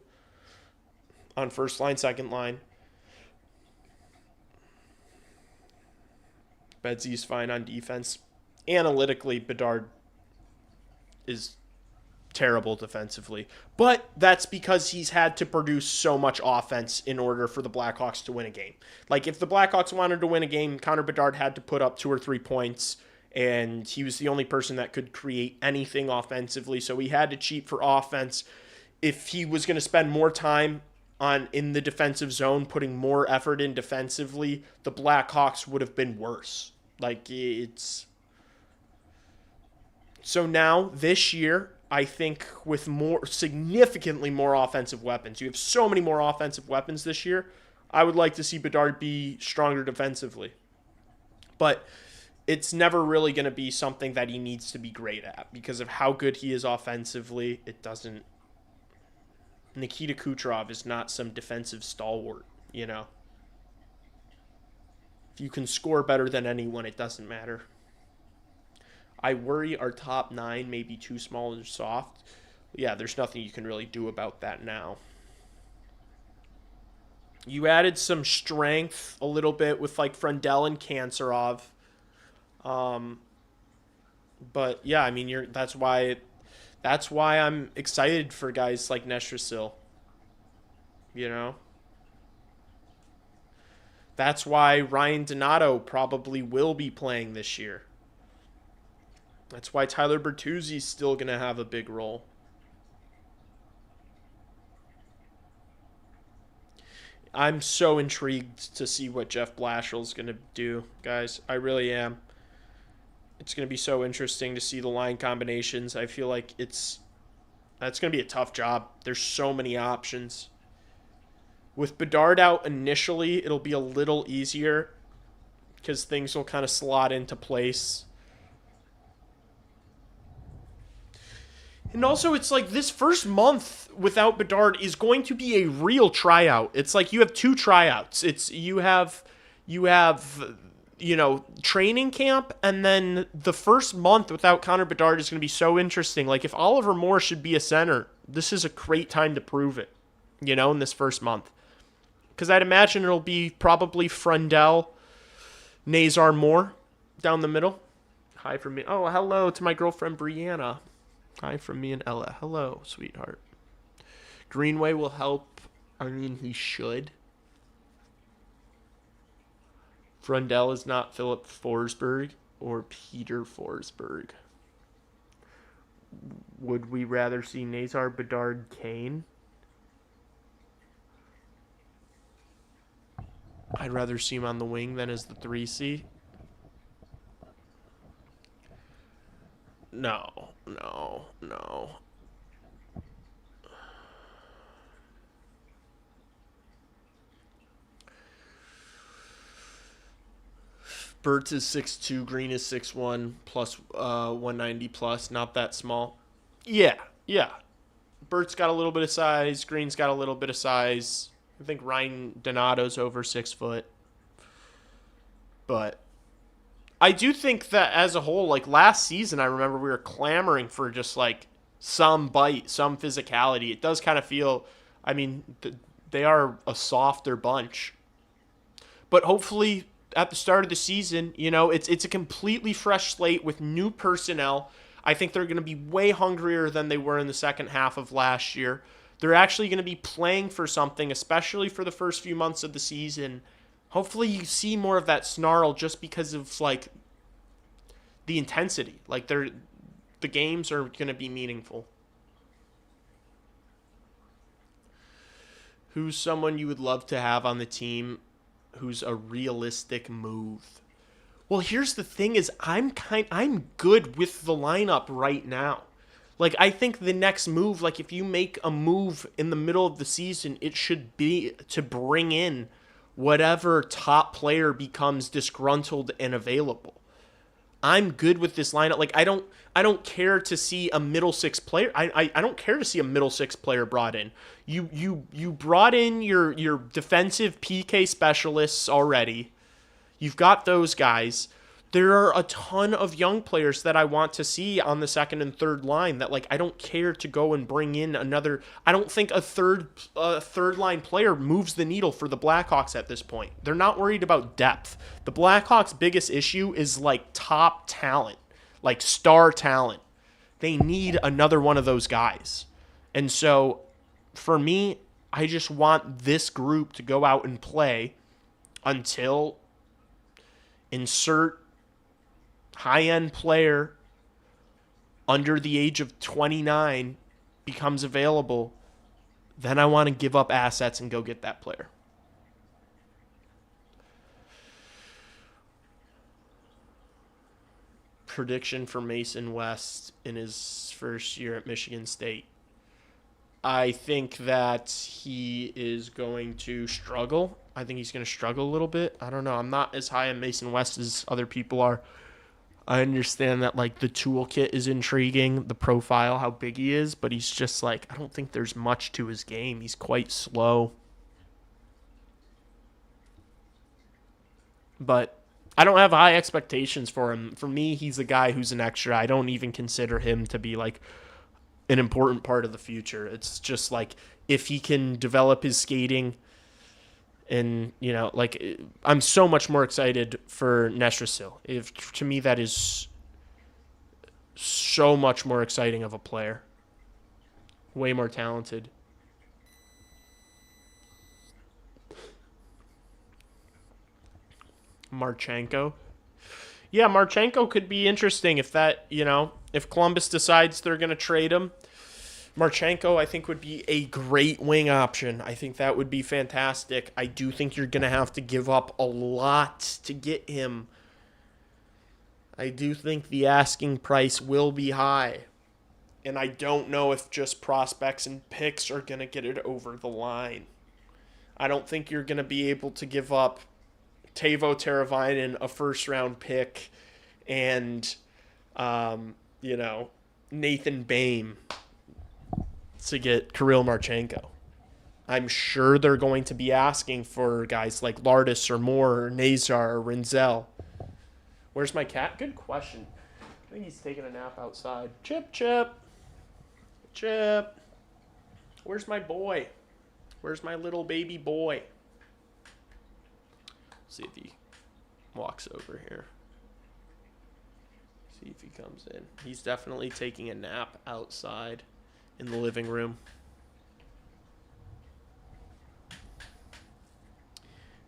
on first line, second line. Bedsy's fine on defense. Analytically, Bedard is terrible defensively. But that's because he's had to produce so much offense in order for the Blackhawks to win a game. Like, if the Blackhawks wanted to win a game, Connor Bedard had to put up 2 or 3 points, and he was the only person that could create anything offensively, so he had to cheat for offense. If he was going to spend more time in the defensive zone, putting more effort in defensively, the Blackhawks would have been worse. Like, it's... So now, this year, I think with significantly more offensive weapons, you have so many more offensive weapons this year, I would like to see Bedard be stronger defensively. But it's never really going to be something that he needs to be great at because of how good he is offensively. It doesn't... Nikita Kucherov is not some defensive stalwart, you know. If you can score better than anyone, it doesn't matter. I worry our top 9 may be too small and soft. Yeah, there's nothing you can really do about that now. You added some strength a little bit with like Frendell and Kanserov. But yeah, I mean, that's why I'm excited for guys like Nestrasil. You know? That's why Ryan Donato probably will be playing this year. That's why Tyler Bertuzzi's still going to have a big role. I'm so intrigued to see what Jeff Blashill's going to do, guys. I really am. It's going to be so interesting to see the line combinations. I feel like that's going to be a tough job. There's so many options. With Bedard out initially, it'll be a little easier because things will kind of slot into place. And also, it's like this first month without Bedard is going to be a real tryout. It's like you have two tryouts. You have training camp, and then the first month without Connor Bedard is going to be so interesting. Like, if Oliver Moore should be a center, this is a great time to prove it, in this first month. Because I'd imagine it'll be probably Frundell, Nazar, Moore down the middle. Hi from me. Oh, hello to my girlfriend Brianna. Hi from me and Ella. Hello, sweetheart. Greenway will help. I mean, he should. Frundell is not Philip Forsberg or Peter Forsberg. Would we rather see Nazar, Bedard, Kane? I'd rather see him on the wing than as the 3C. No. Bertz is 6'2", Green is 6'1", plus 190 plus, not that small. Yeah. Bert's got a little bit of size, Green's got a little bit of size. I think Ryan Donato's over 6 foot. But I do think that as a whole, like last season, I remember we were clamoring for just like some bite, some physicality. It does kind of feel, I mean, they are a softer bunch. But hopefully at the start of the season, it's a completely fresh slate with new personnel. I think they're going to be way hungrier than they were in the second half of last year. They're actually going to be playing for something, especially for the first few months of the season. Hopefully you see more of that snarl just because of like the intensity. Like the games are going to be meaningful. Who's someone you would love to have on the team who's a realistic move? Well, here's the thing is I'm good with the lineup right now. Like, I think the next move, like if you make a move in the middle of the season, it should be to bring in whatever top player becomes disgruntled and available. I'm good with this lineup. Like, I don't care to see a middle six player. I don't care to see a middle six player brought in. You brought in your defensive PK specialists already. You've got those guys. There are a ton of young players that I want to see on the second and third line that, like, I don't care to go and bring in another. I don't think a third line player moves the needle for the Blackhawks at this point. They're not worried about depth. The Blackhawks' biggest issue is, like, top talent, like star talent. They need another one of those guys. And so, for me, I just want this group to go out and play until insert high-end player under the age of 29 becomes available. Then I want to give up assets and go get that player. Prediction for Mason West in his first year at Michigan State. I think that he is going to struggle. I think he's going to struggle a little bit. I don't know. I'm not as high on Mason West as other people are. I understand that, like, the toolkit is intriguing, the profile, how big he is, but he's just, like, I don't think there's much to his game. He's quite slow. But I don't have high expectations for him. For me, he's a guy who's an extra. I don't even consider him to be, like, an important part of the future. It's just, like, if he can develop his skating. And, like, I'm so much more excited for Nestrasil. To me, that is so much more exciting of a player. Way more talented. Marchenko. Yeah, Marchenko could be interesting if that, if Columbus decides they're going to trade him. Marchenko, I think, would be a great wing option. I think that would be fantastic. I do think you're going to have to give up a lot to get him. I do think the asking price will be high. And I don't know if just prospects and picks are going to get it over the line. I don't think you're going to be able to give up Teuvo Teravainen, a first-round pick, and, Nathan Bain to get Kirill Marchenko. I'm sure they're going to be asking for guys like Lardis or Moore or Nazar or Rinzel. Where's my cat? Good question. I think he's taking a nap outside. Chip, Chip. Chip. Where's my boy? Where's my little baby boy? See if he walks over here. See if he comes in. He's definitely taking a nap outside in the living room.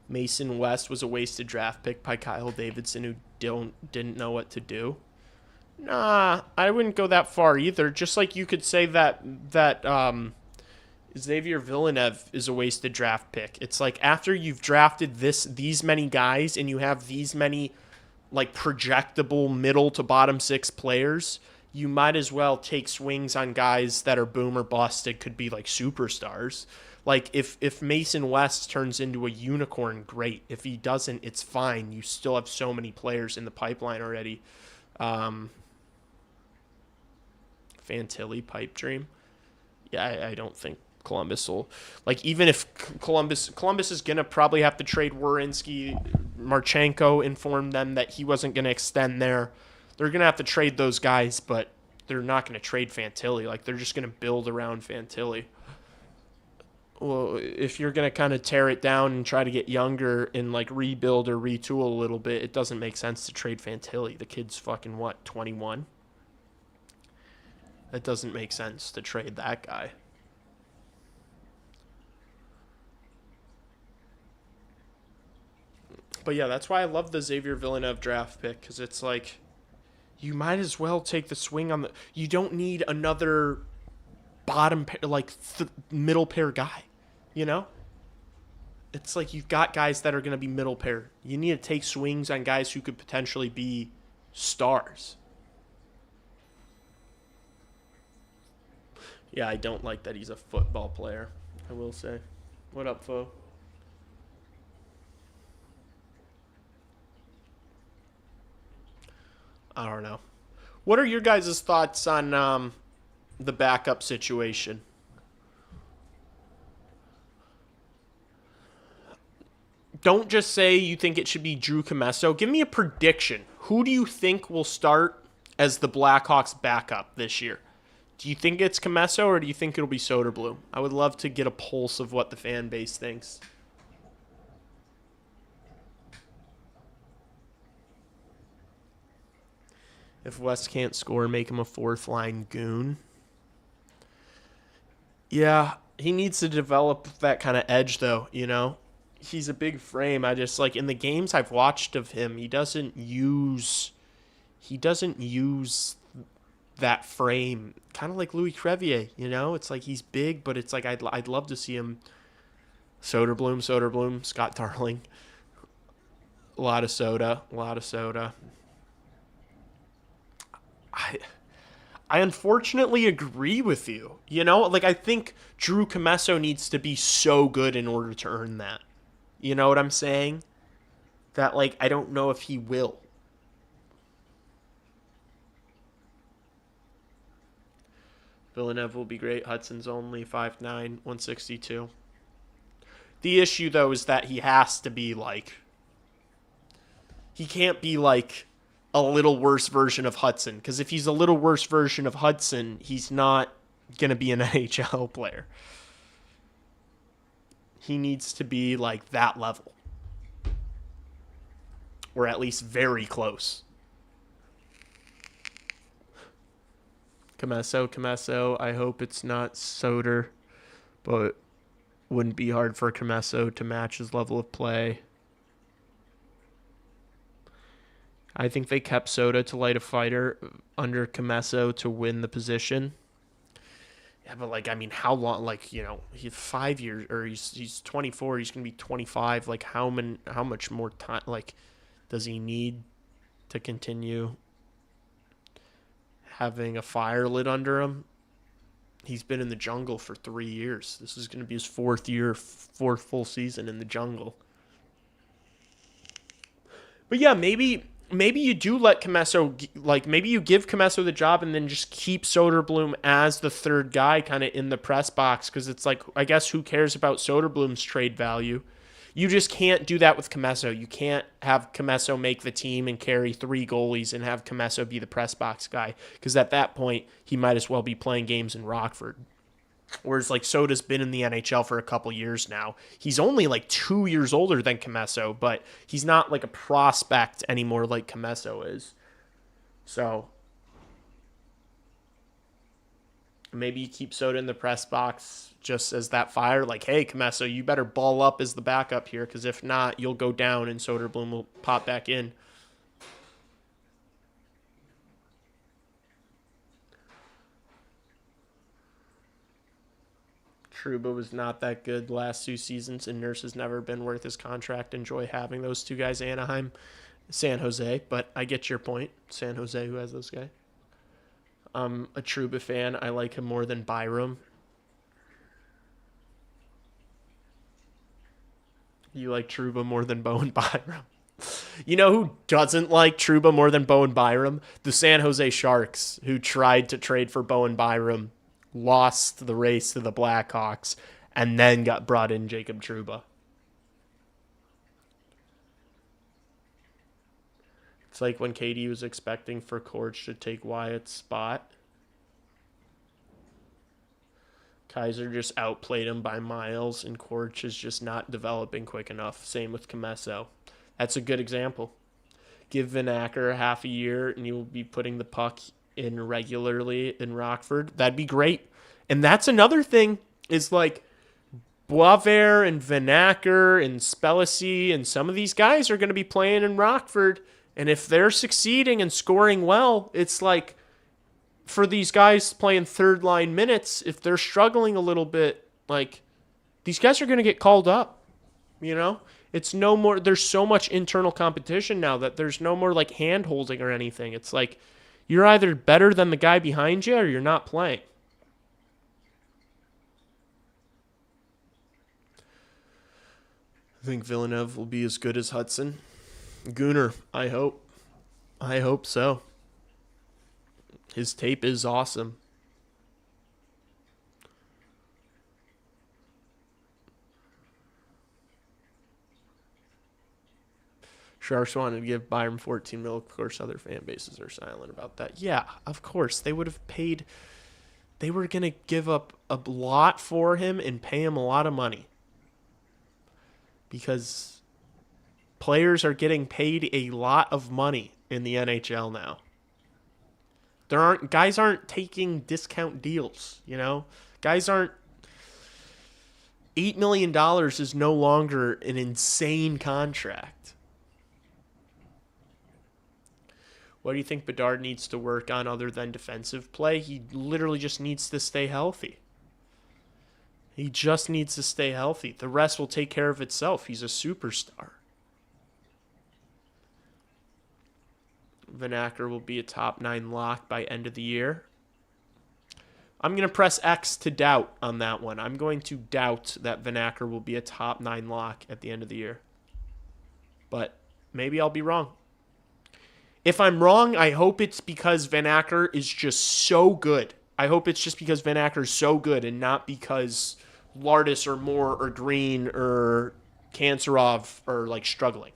Mason West was a wasted draft pick by Kyle Davidson who didn't know what to do. Nah, I wouldn't go that far either. Just like you could say that Xavier Villeneuve is a wasted draft pick. It's like after you've drafted these many guys and you have these many like projectable middle to bottom six players, you might as well take swings on guys that are boom or bust. It could be like superstars. Like if Mason West turns into a unicorn, great. If he doesn't, it's fine. You still have so many players in the pipeline already. Fantilli pipe dream. Yeah, I don't think Columbus will, like, even if Columbus is going to probably have to trade Werenski. Marchenko informed them that he wasn't going to extend there. They're going to have to trade those guys, but they're not going to trade Fantilli. Like, they're just going to build around Fantilli. Well, if you're going to kind of tear it down and try to get younger and, like, rebuild or retool a little bit, it doesn't make sense to trade Fantilli. The kid's fucking, 21? It doesn't make sense to trade that guy. But yeah, that's why I love the Xavier Villeneuve draft pick, because it's like, you might as well take the swing on the. You don't need another bottom pair, middle pair guy, It's like you've got guys that are going to be middle pair. You need to take swings on guys who could potentially be stars. Yeah, I don't like that he's a football player, I will say. What up, Fo? I don't know. What are your guys' thoughts on the backup situation? Don't just say you think it should be Drew Comesso. Give me a prediction. Who do you think will start as the Blackhawks backup this year? Do you think it's Comesso or do you think it'll be Soderblom? I would love to get a pulse of what the fan base thinks. If West can't score, make him a fourth-line goon. Yeah, he needs to develop that kind of edge, though, He's a big frame. I just, in the games I've watched of him, he doesn't use that frame. Kind of like Louis Crevier, It's like he's big, but it's like I'd love to see him. Soderblom, Scott Darling. A lot of soda. I unfortunately agree with you. I think Drew Comesso needs to be so good in order to earn that. You know what I'm saying? That, I don't know if he will. Villeneuve will be great. Hudson's only 5'9", 162. The issue, though, is that he has to be, he can't be, a little worse version of Hudson. Because if he's a little worse version of Hudson, he's not going to be an NHL player. He needs to be that level. Or at least very close. Comesso. I hope it's not Soder. But wouldn't be hard for Comesso to match his level of play. I think they kept Soda to light a fighter under Comesso to win the position. Yeah, but like, I mean, how long? Like, he's 5 years, or he's 24. He's gonna be 25. Like, how much more time? Like, does he need to continue having a fire lit under him? He's been in the jungle for 3 years. This is gonna be his fourth full season in the jungle. But yeah, maybe you do let Comesso, like, maybe you give Comesso the job and then just keep Soderblom as the third guy kind of in the press box, because it's like, I guess, who cares about Soderblom's trade value? You just can't do that with Comesso. You can't have Comesso make the team and carry 3 goalies and have Comesso be the press box guy, because at that point, he might as well be playing games in Rockford. Whereas, like, Soda's been in the NHL for a couple years now. He's only like 2 years older than Comesso, but he's not like a prospect anymore like Comesso is. So maybe you keep Soda in the press box just as that fire. Like, hey, Comesso, you better ball up as the backup here, because if not, you'll go down and Soderblom will pop back in. Trouba was not that good the last 2 seasons, and Nurse has never been worth his contract. Enjoy having those 2 guys, Anaheim, San Jose, but I get your point. San Jose, who has those guys? I'm a Trouba fan. I like him more than Byram. You like Trouba more than Bowen Byram. You know who doesn't like Trouba more than Bowen Byram? The San Jose Sharks, who tried to trade for Bowen Byram, lost the race to the Blackhawks, and then got brought in Jacob Trouba. It's like when Katie was expecting for Corch to take Wyatt's spot. Kaiser just outplayed him by miles, and Corch is just not developing quick enough. Same with Comesso. That's a good example. Give Vanacker half a year, and you'll be putting the puck in regularly in Rockford. That'd be great. And that's another thing, is like Boisvert and Vanacker and Spellacy and some of these guys are going to be playing in Rockford. And if they're succeeding and scoring well, it's like, for these guys playing third line minutes, if they're struggling a little bit, like, these guys are going to get called up. It's no more, there's so much internal competition now that there's no more like hand holding or anything. It's like, you're either better than the guy behind you or you're not playing. I think Villeneuve will be as good as Hudson. Gooner, I hope. I hope so. His tape is awesome. Sharks wanted to give Byram 14 mil. Of course, other fan bases are silent about that. Yeah, of course. They would have paid. They were going to give up a lot for him and pay him a lot of money. Because players are getting paid a lot of money in the NHL now. Guys aren't taking discount deals, Guys aren't. $8 million is no longer an insane contract. What do you think Bedard needs to work on other than defensive play? He literally just needs to stay healthy. He just needs to stay healthy. The rest will take care of itself. He's a superstar. Vanacker will be a top 9 lock by end of the year. I'm going to press X to doubt on that one. I'm going to doubt that Vanacker will be a top 9 lock at the end of the year. But maybe I'll be wrong. If I'm wrong, I hope it's because Vanacker is just so good. I hope it's just because Vanacker is so good and not because Lardis or Moore or Green or Kanserov are like struggling.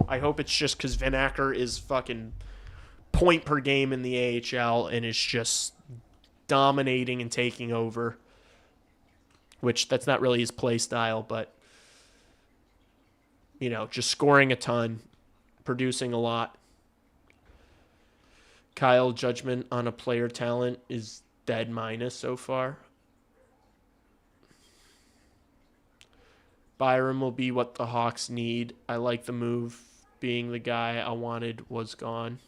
I hope it's just because Vanacker is fucking point per game in the AHL and is just dominating and taking over. Which, that's not really his play style, but, just scoring a ton, producing a lot. Kyle, judgment on a player talent is dead minus so far. Byram will be what the Hawks need. I like the move being the guy I wanted was gone.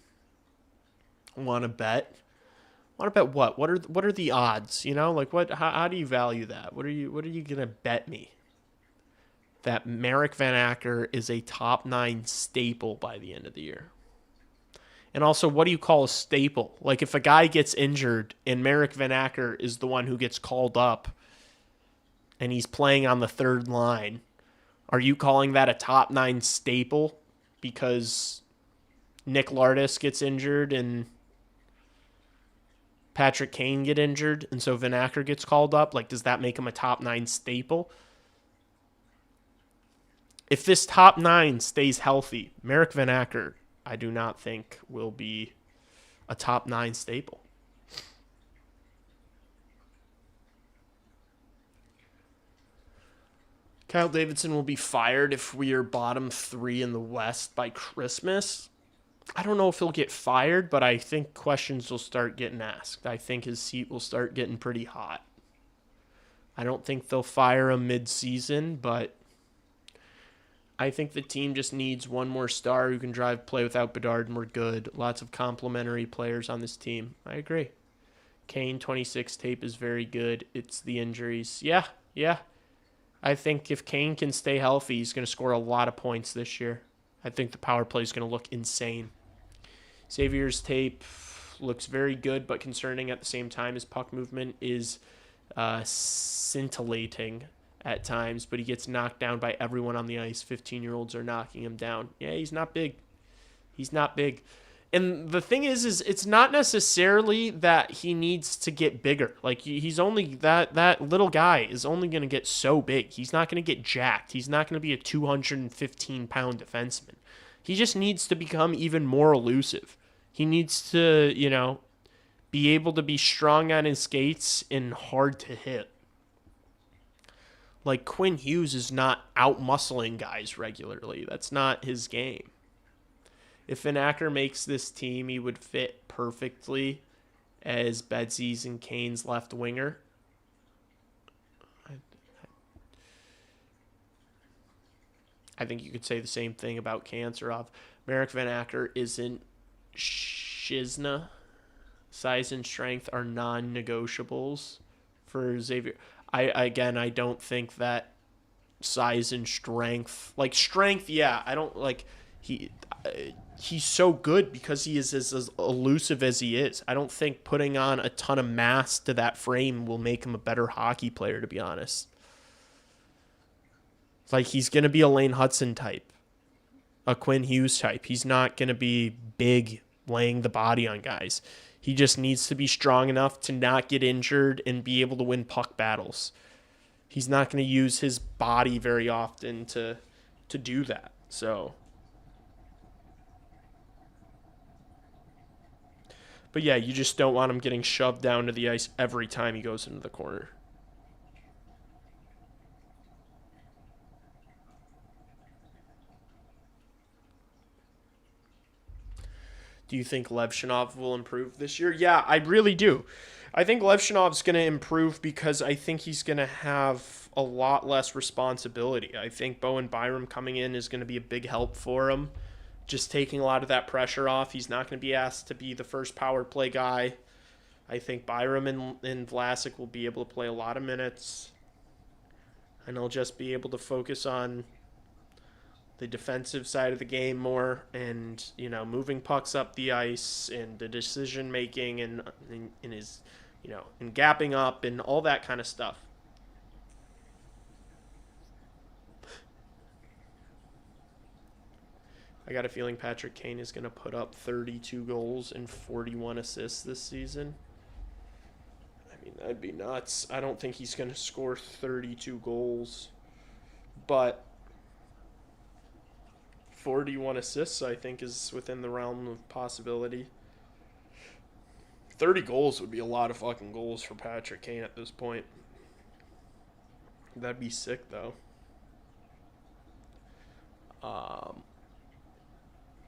Want to bet? Want to bet what? What are the odds? You know, like what? How do you value that? What are you gonna bet me? That Merrick Van Acker is a top 9 staple by the end of the year. And also, what do you call a staple? Like if a guy gets injured and Merrick Van Acker is the one who gets called up and he's playing on the third line, are you calling that a top 9 staple because Nick Lardis gets injured and Patrick Kane get injured and so Van Acker gets called up? Like, does that make him a top 9 staple? If this top 9 stays healthy, Merrick Van Acker, I do not think will be a top 9 staple. Kyle Davidson will be fired if we are bottom 3 in the West by Christmas. I don't know if he'll get fired, but I think questions will start getting asked. I think his seat will start getting pretty hot. I don't think they'll fire him mid-season, but I think the team just needs one more star who can drive play without Bedard, and we're good. Lots of complementary players on this team. I agree. Kane 26 tape is very good. It's the injuries. Yeah. I think if Kane can stay healthy, he's going to score a lot of points this year. I think the power play is going to look insane. Xavier's tape looks very good, but concerning at the same time. His puck movement is scintillating at times, but he gets knocked down by everyone on the ice. 15-year-olds are knocking him down. Yeah, he's not big. And the thing is it's not necessarily that he needs to get bigger. Like, he's only that little guy is only going to get so big. He's not going to get jacked. He's not going to be a 215-pound defenseman. He just needs to become even more elusive. He needs to, be able to be strong on his skates and hard to hit. Like, Quinn Hughes is not out-muscling guys regularly. That's not his game. If Van Acker makes this team, he would fit perfectly as Betsy's and Kane's left winger. I think you could say the same thing about Kanserov. Merrick Van Acker isn't Shizna. Size and strength are non-negotiables for Xavier. I don't think that size and strength, yeah, I don't like he's so good because he is as elusive as he is. I don't think putting on a ton of mass to that frame will make him a better hockey player, to be honest. Like, he's going to be a Lane Hudson type, a Quinn Hughes type. He's not going to be big, laying the body on guys. He just needs to be strong enough to not get injured and be able to win puck battles. He's not going to use his body very often to do that. So, but yeah, you just don't want him getting shoved down to the ice every time he goes into the corner. Do you think Levshinov will improve this year? Yeah, I really do. I think Levshinov's going to improve because I think he's going to have a lot less responsibility. I think Bowen Byram coming in is going to be a big help for him, just taking a lot of that pressure off. He's not going to be asked to be the first power play guy. I think Byram and Vlasic will be able to play a lot of minutes, and he'll just be able to focus on the defensive side of the game more, and moving pucks up the ice and the decision making and his and gapping up and all that kind of stuff. I got a feeling Patrick Kane is going to put up 32 goals and 41 assists this season. I mean, that'd be nuts. I don't think he's going to score 32 goals, but 41 assists, I think, is within the realm of possibility. 30 goals would be a lot of fucking goals for Patrick Kane at this point. That'd be sick, though.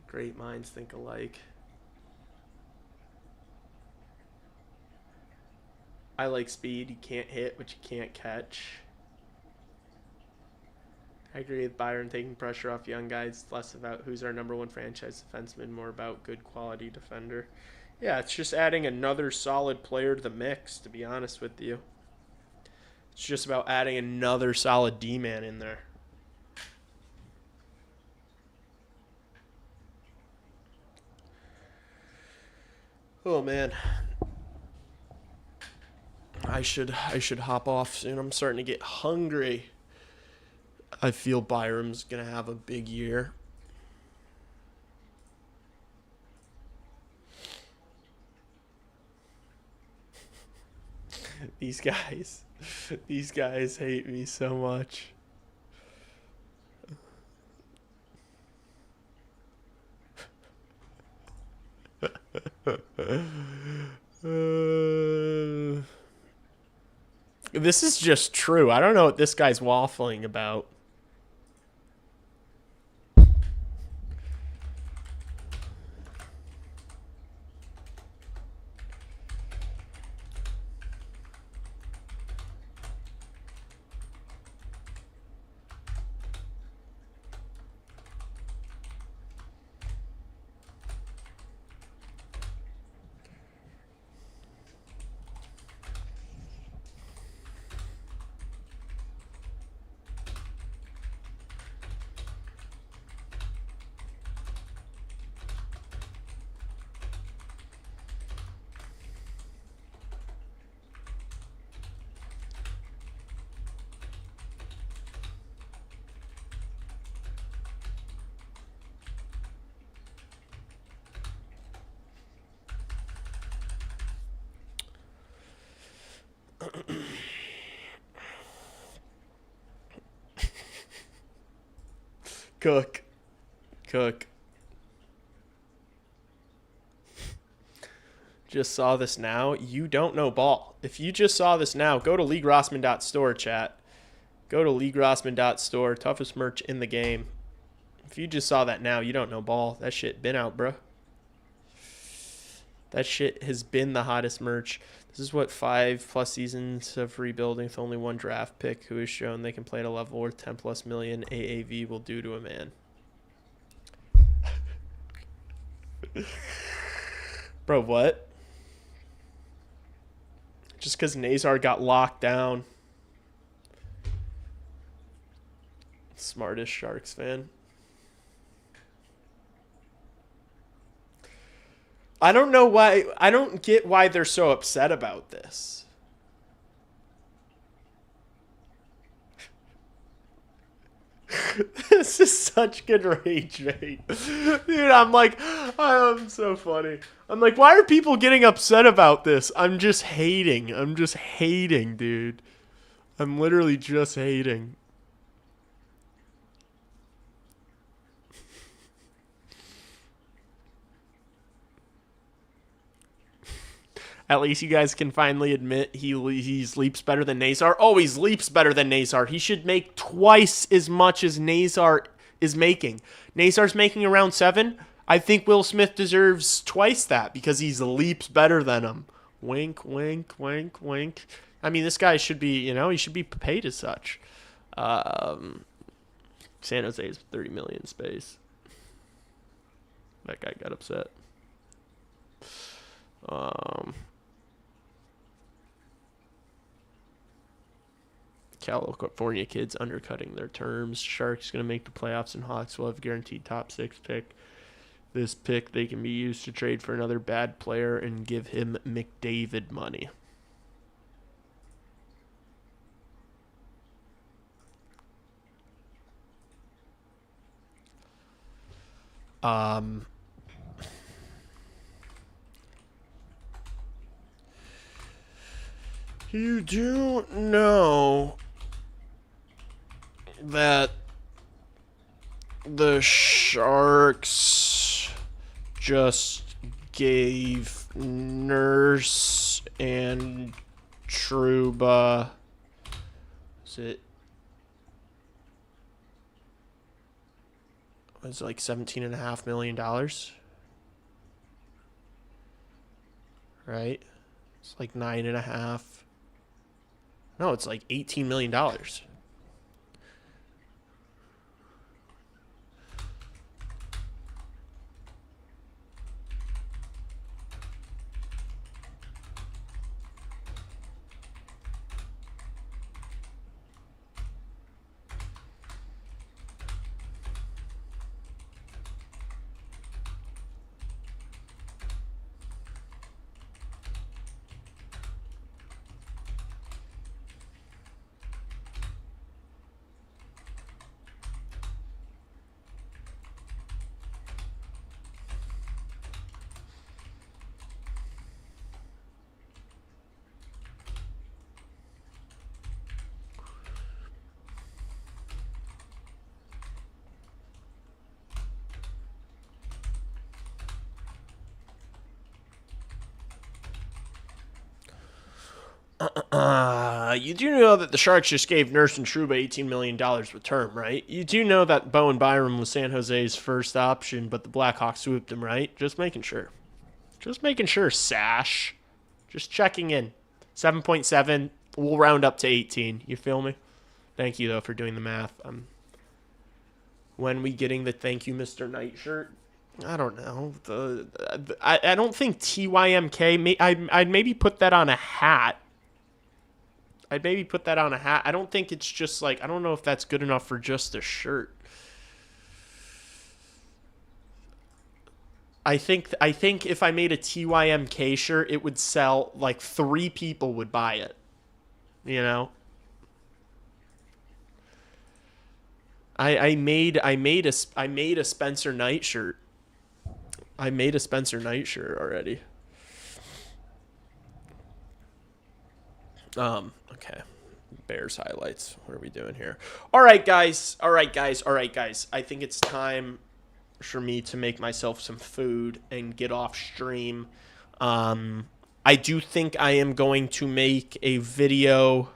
Great minds think alike. I like speed. You can't hit what you can't catch. I agree with Byron taking pressure off young guys. Less about who's our number one franchise defenseman, more about good quality defender. Yeah, it's just adding another solid player to the mix, to be honest with you. It's just about adding another solid D-man in there. Oh, man. I should hop off soon. I'm starting to get hungry. I feel Byram's going to have a big year. These guys hate me so much. This is just true. I don't know what this guy's waffling about. Cook. Just saw this now. You don't know ball. If you just saw this now, go to leaguerossman.store, chat. Go to leaguerossman.store. Toughest merch in the game. If you just saw that now, you don't know ball. That shit been out, bro. That shit has been the hottest merch. This is what 5+ seasons of rebuilding with only one draft pick who has shown they can play at a level worth 10+ million AAV will do to a man. Bro, what? Just because Nazar got locked down. Smartest Sharks fan. I don't know why. I don't get why they're so upset about this. This is such good rage, mate. Dude, I'm so funny. I'm like, why are people getting upset about this? I'm just hating, dude. I'm literally just hating. At least you guys can finally admit he sleeps better than Nazar. Oh, he sleeps better than Nazar. He should make twice as much as Nazar is making. Nazar's making around 7. I think Will Smith deserves twice that because he leaps better than him. Wink, wink, wink, wink. I mean, this guy should be, he should be paid as such. San Jose is 30 million space. That guy got upset. California kids undercutting their terms. Sharks going to make the playoffs, and Hawks will have guaranteed top 6 pick. This pick they can be used to trade for another bad player and give him McDavid money. You do know that the Sharks just gave Nurse and Trouba, was it like $17.5 million, right? It's like 9.5. No, it's like $18 million. You do know that the Sharks just gave Nurse and Trouba $18 million with term, right? You do know that Bowen Byram was San Jose's first option, but the Blackhawks swooped him, right? Just making sure. Just making sure, Sash. Just checking in. 7.7. We'll round up to 18. You feel me? Thank you, though, for doing the math. When we getting the thank you, Mr. Nightshirt? I don't know. I don't think TYMK. I'd maybe put that on a hat. I don't think it's just like, I don't know if that's good enough for just a shirt. I think if I made a TYMK shirt, it would sell, like 3 people would buy it. You know? I made a Spencer Knight shirt. I made a Spencer Knight shirt already. Okay. Bears highlights. What are we doing here? All right, guys. I think it's time for me to make myself some food and get off stream. I do think I am going to make a video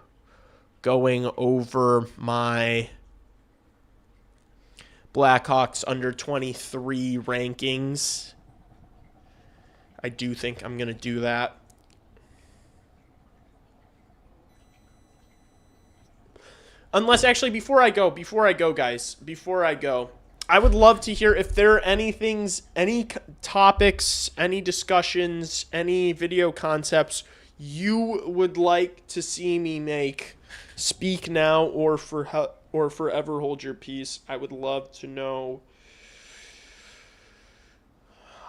going over my Blackhawks under 23 rankings. I do think I'm going to do that. Unless, actually, before I go, guys, I would love to hear if there are any topics, any discussions, any video concepts you would like to see me make. Speak now or forever hold your peace. I would love to know.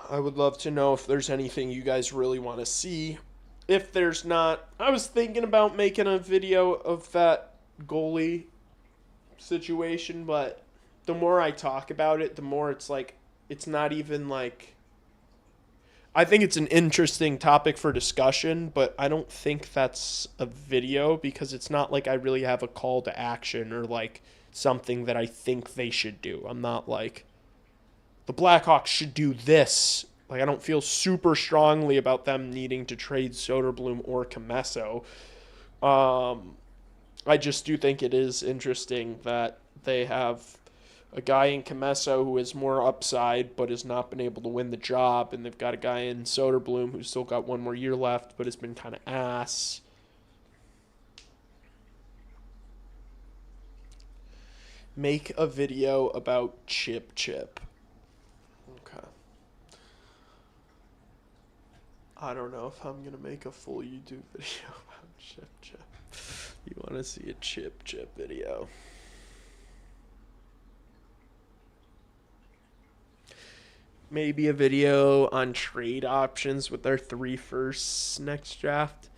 If there's anything you guys really want to see. If there's not, I was thinking about making a video of that goalie situation, but the more I talk about it, the more it's like, it's not even like, I think it's an interesting topic for discussion, but I don't think that's a video because it's not like I really have a call to action or like something that I think they should do. I'm not like, the Blackhawks should do this. Like, I don't feel super strongly about them needing to trade Soderblom or Comesso. I just do think it is interesting that they have a guy in Comesso who has more upside but has not been able to win the job, and they've got a guy in Soderblom who's still got 1 more year left but has been kind of ass. Make a video about Chip. Okay. I don't know if I'm going to make a full YouTube video about Chip. You want to see a Chip video. Maybe a video on trade options with our 3 firsts next draft.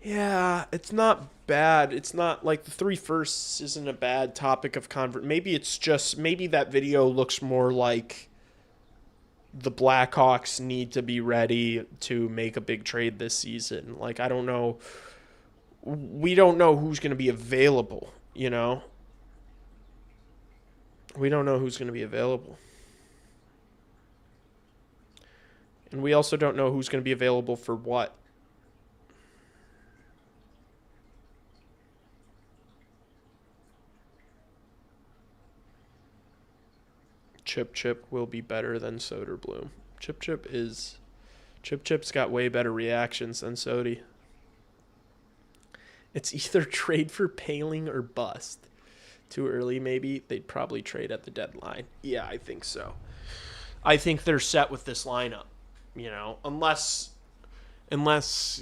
Yeah, it's not bad. It's not like the 3 firsts isn't a bad topic of maybe it's just, maybe that video looks more like the Blackhawks need to be ready to make a big trade this season. Like, I don't know. We don't know who's going to be available, you know? We don't know who's going to be available. And we also don't know who's going to be available for what. Chip will be better than Soderblom. Chip's got way better reactions than Sody. It's either trade for Paling or bust. Too early, maybe. They'd probably trade at the deadline. Yeah, I think so. I think they're set with this lineup, you know, unless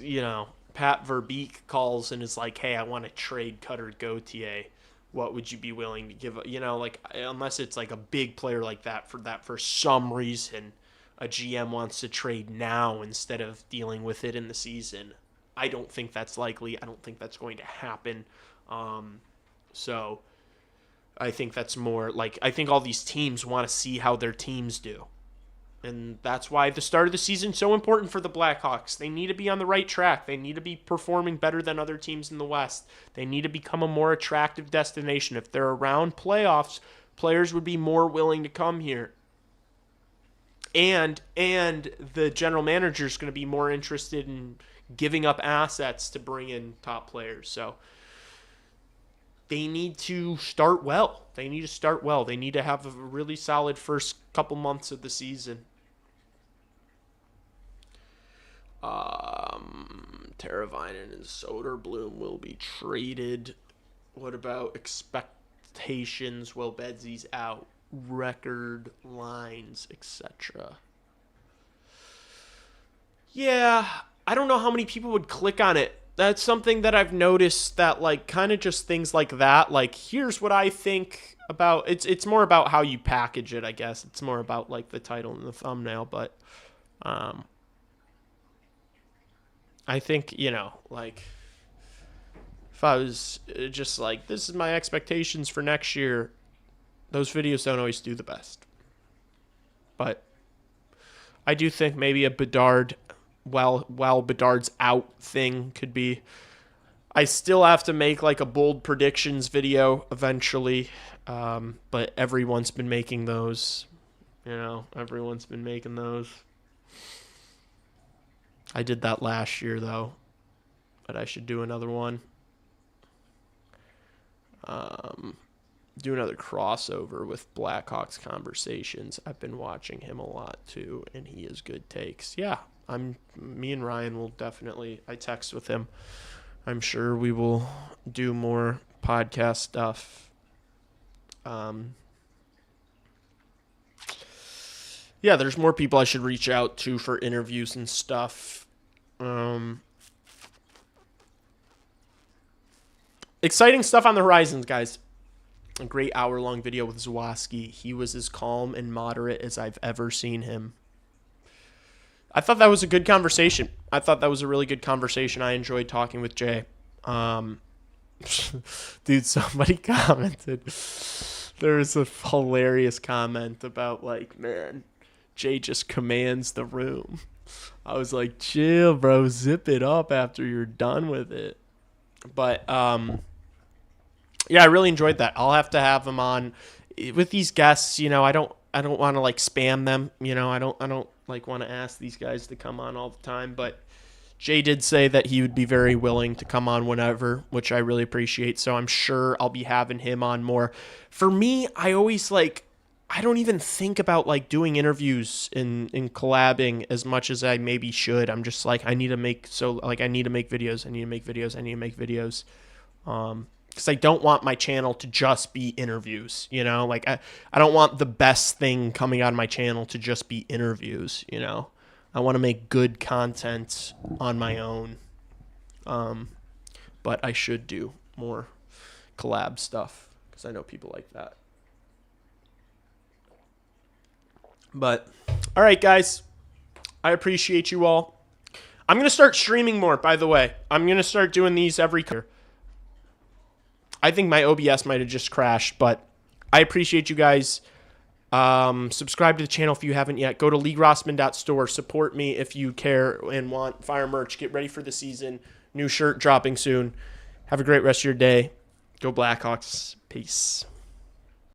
you know, Pat Verbeek calls and is like, hey, I want to trade Cutter Gauthier. What would you be willing to give? You know, like, unless it's like a big player like that for some reason a GM wants to trade now instead of dealing with it in the season. I don't think that's likely. I don't think that's going to happen. So I think that's more like, I think all these teams want to see how their teams do. And that's why the start of the season is so important for the Blackhawks. They need to be on the right track. They need to be performing better than other teams in the West. They need to become a more attractive destination. If they're around playoffs, players would be more willing to come here. And the general manager is going to be more interested in giving up assets to bring in top players. So they need to start well. They need to have a really solid first couple months of the season. Teravainen and Soderblom will be traded. What about expectations? Well, Bedsy's out. Record lines, etc. Yeah, I don't know how many people would click on it. That's something that I've noticed, that like kind of just things like that. Like, here's what I think about it's more about how you package it, I guess. It's more about like the title and the thumbnail, but I think, like if I was just like, this is my expectations for next year, those videos don't always do the best. But I do think maybe a Bedard, while Bedard's out thing could be. I still have to make like a bold predictions video eventually, but everyone's been making those. Everyone's been making those. I did that last year though, but I should do another one. Do another crossover with Blackhawks conversations. I've been watching him a lot too, and he has good takes. Yeah, me and Ryan will definitely, I text with him. I'm sure we will do more podcast stuff. Yeah, there's more people I should reach out to for interviews and stuff. Exciting stuff on the horizons, guys. A great hour-long video with Zawaski. He was as calm and moderate as I've ever seen him. I thought that was a good conversation. I thought that was a really good conversation. I enjoyed talking with Jay. Dude, somebody commented. There was a hilarious comment about, like, man, Jay just commands the room. I was like, chill, bro. Zip it up after you're done with it. But, yeah, I really enjoyed that. I'll have to have him on with these guests. I don't want to like spam them. I don't like want to ask these guys to come on all the time. But Jay did say that he would be very willing to come on whenever, which I really appreciate. So I'm sure I'll be having him on more. For me, I always I don't even think about like doing interviews in collabing as much as I maybe should. I'm just like, I need to make videos. Because I don't want my channel to just be interviews, Like, I don't want the best thing coming out of my channel to just be interviews, I want to make good content on my own. But I should do more collab stuff because I know people like that. But, all right, guys. I appreciate you all. I'm going to start streaming more, by the way. I'm going to start doing these every year. I think my OBS might have just crashed, but I appreciate you guys. Subscribe to the channel if you haven't yet. Go to leerossman.store. Support me if you care and want fire merch. Get ready for the season. New shirt dropping soon. Have a great rest of your day. Go Blackhawks. Peace.